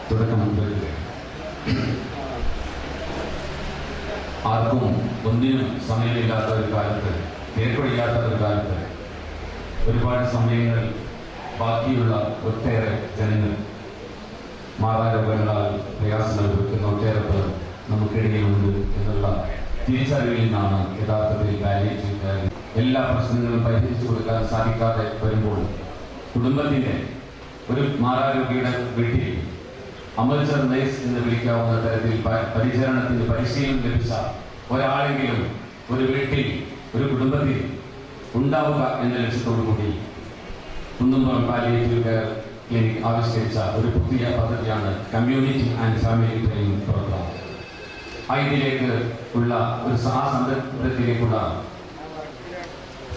തുടക്കം കുറിക്കുകയാണ്. ആർക്കും ഒന്നിനും സമയമില്ലാത്ത ഒരു കാലത്ത്, ഏർപ്പെടില്ലാത്ത ഒരു കാലത്ത് ഒരുപാട് സമയങ്ങൾ ബാക്കിയുള്ള ഒട്ടേറെ ജനങ്ങൾ മാറാരോഗങ്ങളാൽ പ്രയാസം അനുഭവിക്കുന്ന ഒട്ടേറെ പേർ നമുക്കിടയിലുണ്ട് എന്നുള്ള തിരിച്ചറിവിൽ നിന്നാണ് യഥാർത്ഥത്തിൽ പാലിയേറ്റീവ് കെയർ എല്ലാ പ്രശ്നങ്ങളും പരിഹരിച്ചു കൊടുക്കാൻ സാധിക്കാതെ വരുമ്പോൾ കുടുംബത്തിൻ്റെ ഒരു മാറാരോഗിയുടെ വീട്ടിൽ അമൽചർ നൈസ് എന്ന് വിളിക്കാവുന്ന തരത്തിൽ പരിചരണത്തിന് പരിശീലനം ലഭിച്ച ഒരാളെങ്കിലും ഒരു വീട്ടിൽ, ഒരു കുടുംബത്തിൽ ഉണ്ടാവുക എന്ന ലക്ഷ്യത്തോടു കൂടി കുന്നുംപുറം പാലിയേറ്റീവ് കെയർ ക്ലിനിക് ആവിഷ്കരിച്ച ഒരു പുതിയ പദ്ധതിയാണ് community and family training programme. ഇതിലേക്ക് ഉള്ള ഒരു സംരംഭത്തിലേക്കുള്ള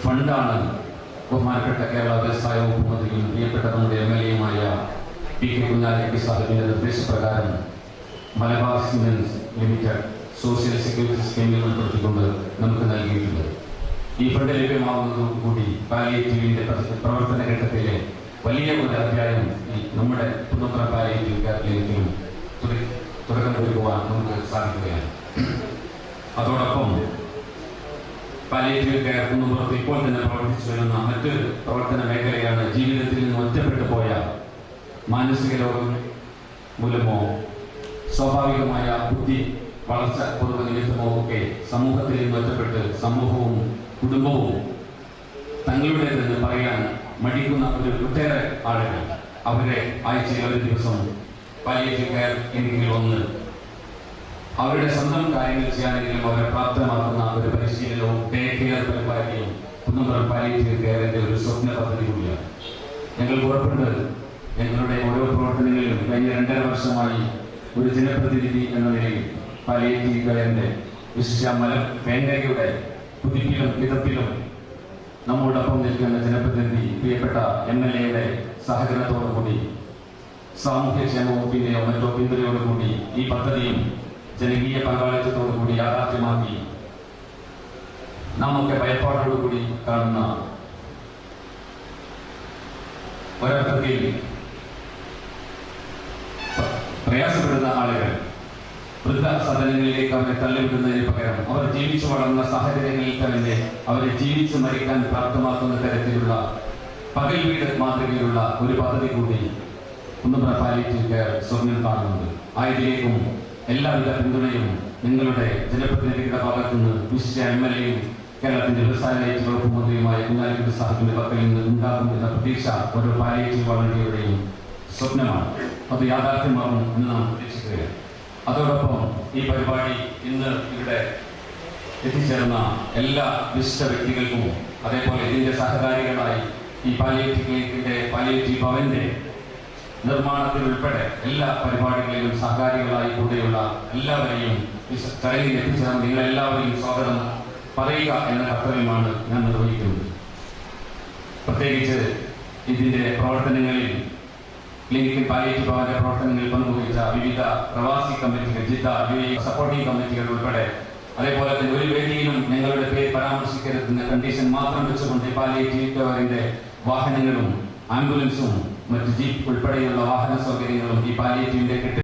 ഫണ്ടാണ് ബഹുമാനപ്പെട്ട കേരള വ്യവസായ വകുപ്പ് മന്ത്രിയും പ്രിയപ്പെട്ട നമ്മുടെ MLA-യുമായ PK കുഞ്ഞാലിക്കുട്ടി സാഹിബിന്റെ നിർദ്ദേശപ്രകാരം Malabar cements limited social security സ്കീമിൽ ഉൾപ്പെടുത്തിക്കൊണ്ട് നമുക്ക് നൽകിയിട്ടുണ്ട്. ഈ ഫണ്ട് ലഭ്യമാകുന്നതോടുകൂടി പാലിയേറ്റീവിന്റെ പ്രവർത്തന ഘട്ടത്തിലെ വലിയ ഒരു അധ്യായം നമ്മുടെ പുതുപ്പറ പാലിയേറ്റീവ് കെയർ ക്ലിനിക്കിലും തുടക്കം കുറിക്കുവാൻ നമുക്ക് സാധിക്കുകയാണ്. അതോടൊപ്പം പാലിയേറ്റീവ് കെയർ കുന്നുപുറത്ത് ഇപ്പോൾ തന്നെ പ്രവർത്തിച്ചു വരുന്ന മറ്റൊരു പ്രവർത്തന മേഖലയാണ് ജീവിതത്തിൽ നിന്ന് ഒറ്റപ്പെട്ടു പോയ മാനസിക രോഗം മൂലമോ സ്വാഭാവികമായ ബുദ്ധി വളർച്ച കുറവ് നിമിത്തമോ ഒക്കെ സമൂഹത്തിൽ നിന്ന് ഒറ്റപ്പെട്ട് സമൂഹവും കുടുംബവും തങ്ങളുടേതെന്ന് പറയാൻ മടിക്കുന്ന ഒട്ടേറെ ആളുകൾ അവരെ ആഴ്ചയിൽ ഒരു ദിവസം പാലിയേറ്റീവ് കെയർ ക്ലിനിക്കിൽ വന്ന് അവരുടെ സ്വന്തം കാര്യങ്ങൾ ചെയ്യാനെങ്കിലും അവരെ പ്രാപ്തമാക്കുന്ന ഒരു പരിശീലനവും ഡേ കെയർ പരിപാടിയും കുന്നുപുറ പാലിയേറ്റീവ് കെയറിന്റെ ഒരു സ്വപ്ന പദ്ധതി കൂടിയാണ്. ഞങ്ങൾ ഉറപ്പുണ്ട് ഞങ്ങളുടെ ഓരോ പ്രവർത്തനങ്ങളിലും കഴിഞ്ഞ 2.5 വർഷമായി ഒരു ജനപ്രതിനിധി എന്ന നിലയിൽ പാലിയേറ്റീവ് കെയറിന്റെ വേങ്ങരയുടെ കുതിപ്പിലും വിധപ്പിലും നമ്മോടൊപ്പം നിൽക്കുന്ന ജനപ്രതിനിധി പ്രിയപ്പെട്ട MLA-യുടെ സഹകരണത്തോടുകൂടി സാമൂഹ്യക്ഷേമ വകുപ്പിന്റെയോ മറ്റോ പിന്തുണയോടുകൂടി ഈ പദ്ധതിയും ജനകീയ പങ്കാളിത്തത്തോടുകൂടി യാഥാർത്ഥ്യമാക്കി നാമൊക്കെ ഭയപ്പാടോടുകൂടി കാണുന്ന ഒരർത്ഥത്തിൽ പ്രയാസപ്പെടുന്ന ആളുകൾ വൃദ്ധ സദനങ്ങളിലേക്ക് അവരെ തള്ളിവിടുന്നതിന് പകരം അവർ ജീവിച്ചു വളർന്ന സാഹചര്യങ്ങളിൽ തന്നെ അവരെ ജീവിച്ച് മരിക്കാൻ പ്രാപ്തമാക്കുന്ന തരത്തിലുള്ള പകൽ വീട് മാതൃകയിലുള്ള ഒരു പദ്ധതി കൂടി കുന്നുപുറ പാലിയേറ്റീവ് കെയർ സ്വപ്നം കാണുന്നുണ്ട്. ഇതിലേക്കും എല്ലാവിധ പിന്തുണയും നിങ്ങളുടെ ജനപ്രതിനിധികളുടെ ഭാഗത്തുനിന്ന് വിശിഷ്ട MLA-യും കേരളത്തിന്റെ വ്യവസായ വകുപ്പ് മന്ത്രിയുമായ കുഞ്ഞാലിക്കുട്ടി സാഹിബിന്റെ പക്കൽ നിന്ന് ഉണ്ടാകുമെന്ന പ്രതീക്ഷ ഒരു പാലിയേറ്റീവ് വളണ്ടിയറുടെയും സ്വപ്നമാണ്. അത് യാഥാർത്ഥ്യമാകും എന്ന് നാം പ്രതീക്ഷിക്കുകയാണ്. അതോടൊപ്പം ഈ പരിപാടി ഇന്ന് ഇവിടെ എത്തിച്ചേർന്ന എല്ലാ വിശിഷ്ട വ്യക്തികൾക്കും അതേപോലെ ഇതിന്റെ സഹകാരികളായി ഈ പാലിയേറ്റീവ് ക്ലിനിക്കിന്റെ പാലിയേറ്റീവ് ഭവന്റെ നിർമ്മാണത്തിൽ ഉൾപ്പെടെ എല്ലാ പരിപാടികളിലും സഹകാരികളായി കൂടെയുള്ള എല്ലാവരെയും ചടങ്ങിൽ എത്തിച്ചേർന്ന നിങ്ങളെല്ലാവരെയും സ്വാഗതം പറയുക എന്ന കർത്തവ്യമാണ് ഞാൻ നിർവഹിക്കുന്നത്. പ്രത്യേകിച്ച് ഇതിന്റെ പ്രവർത്തനങ്ങളിൽ ക്ലിനിക്കൽ പാലിയേറ്റീവ് ഭവന്റെ പ്രവർത്തനങ്ങളിൽ പങ്കുവഹിച്ച വിവിധ പ്രവാസി കമ്മിറ്റികൾ, ജിദ്ദ സപ്പോർട്ടിംഗ് കമ്മിറ്റികൾ ഉൾപ്പെടെ അതേപോലെ തന്നെ ഒരു വേദിയിലും ഞങ്ങളുടെ പേര് പരാമർശിക്കരുതെന്ന കണ്ടീഷൻ മാത്രം വെച്ചുകൊണ്ട് പാലിയേറ്റീവ് കെയറിന്റെ വാഹനങ്ങളും ആംബുലൻസും മറ്റ് ജീപ്പ് ഉൾപ്പെടെയുള്ള വാഹന സൗകര്യങ്ങളും ഈ പാലിയേറ്റീവിന്റെ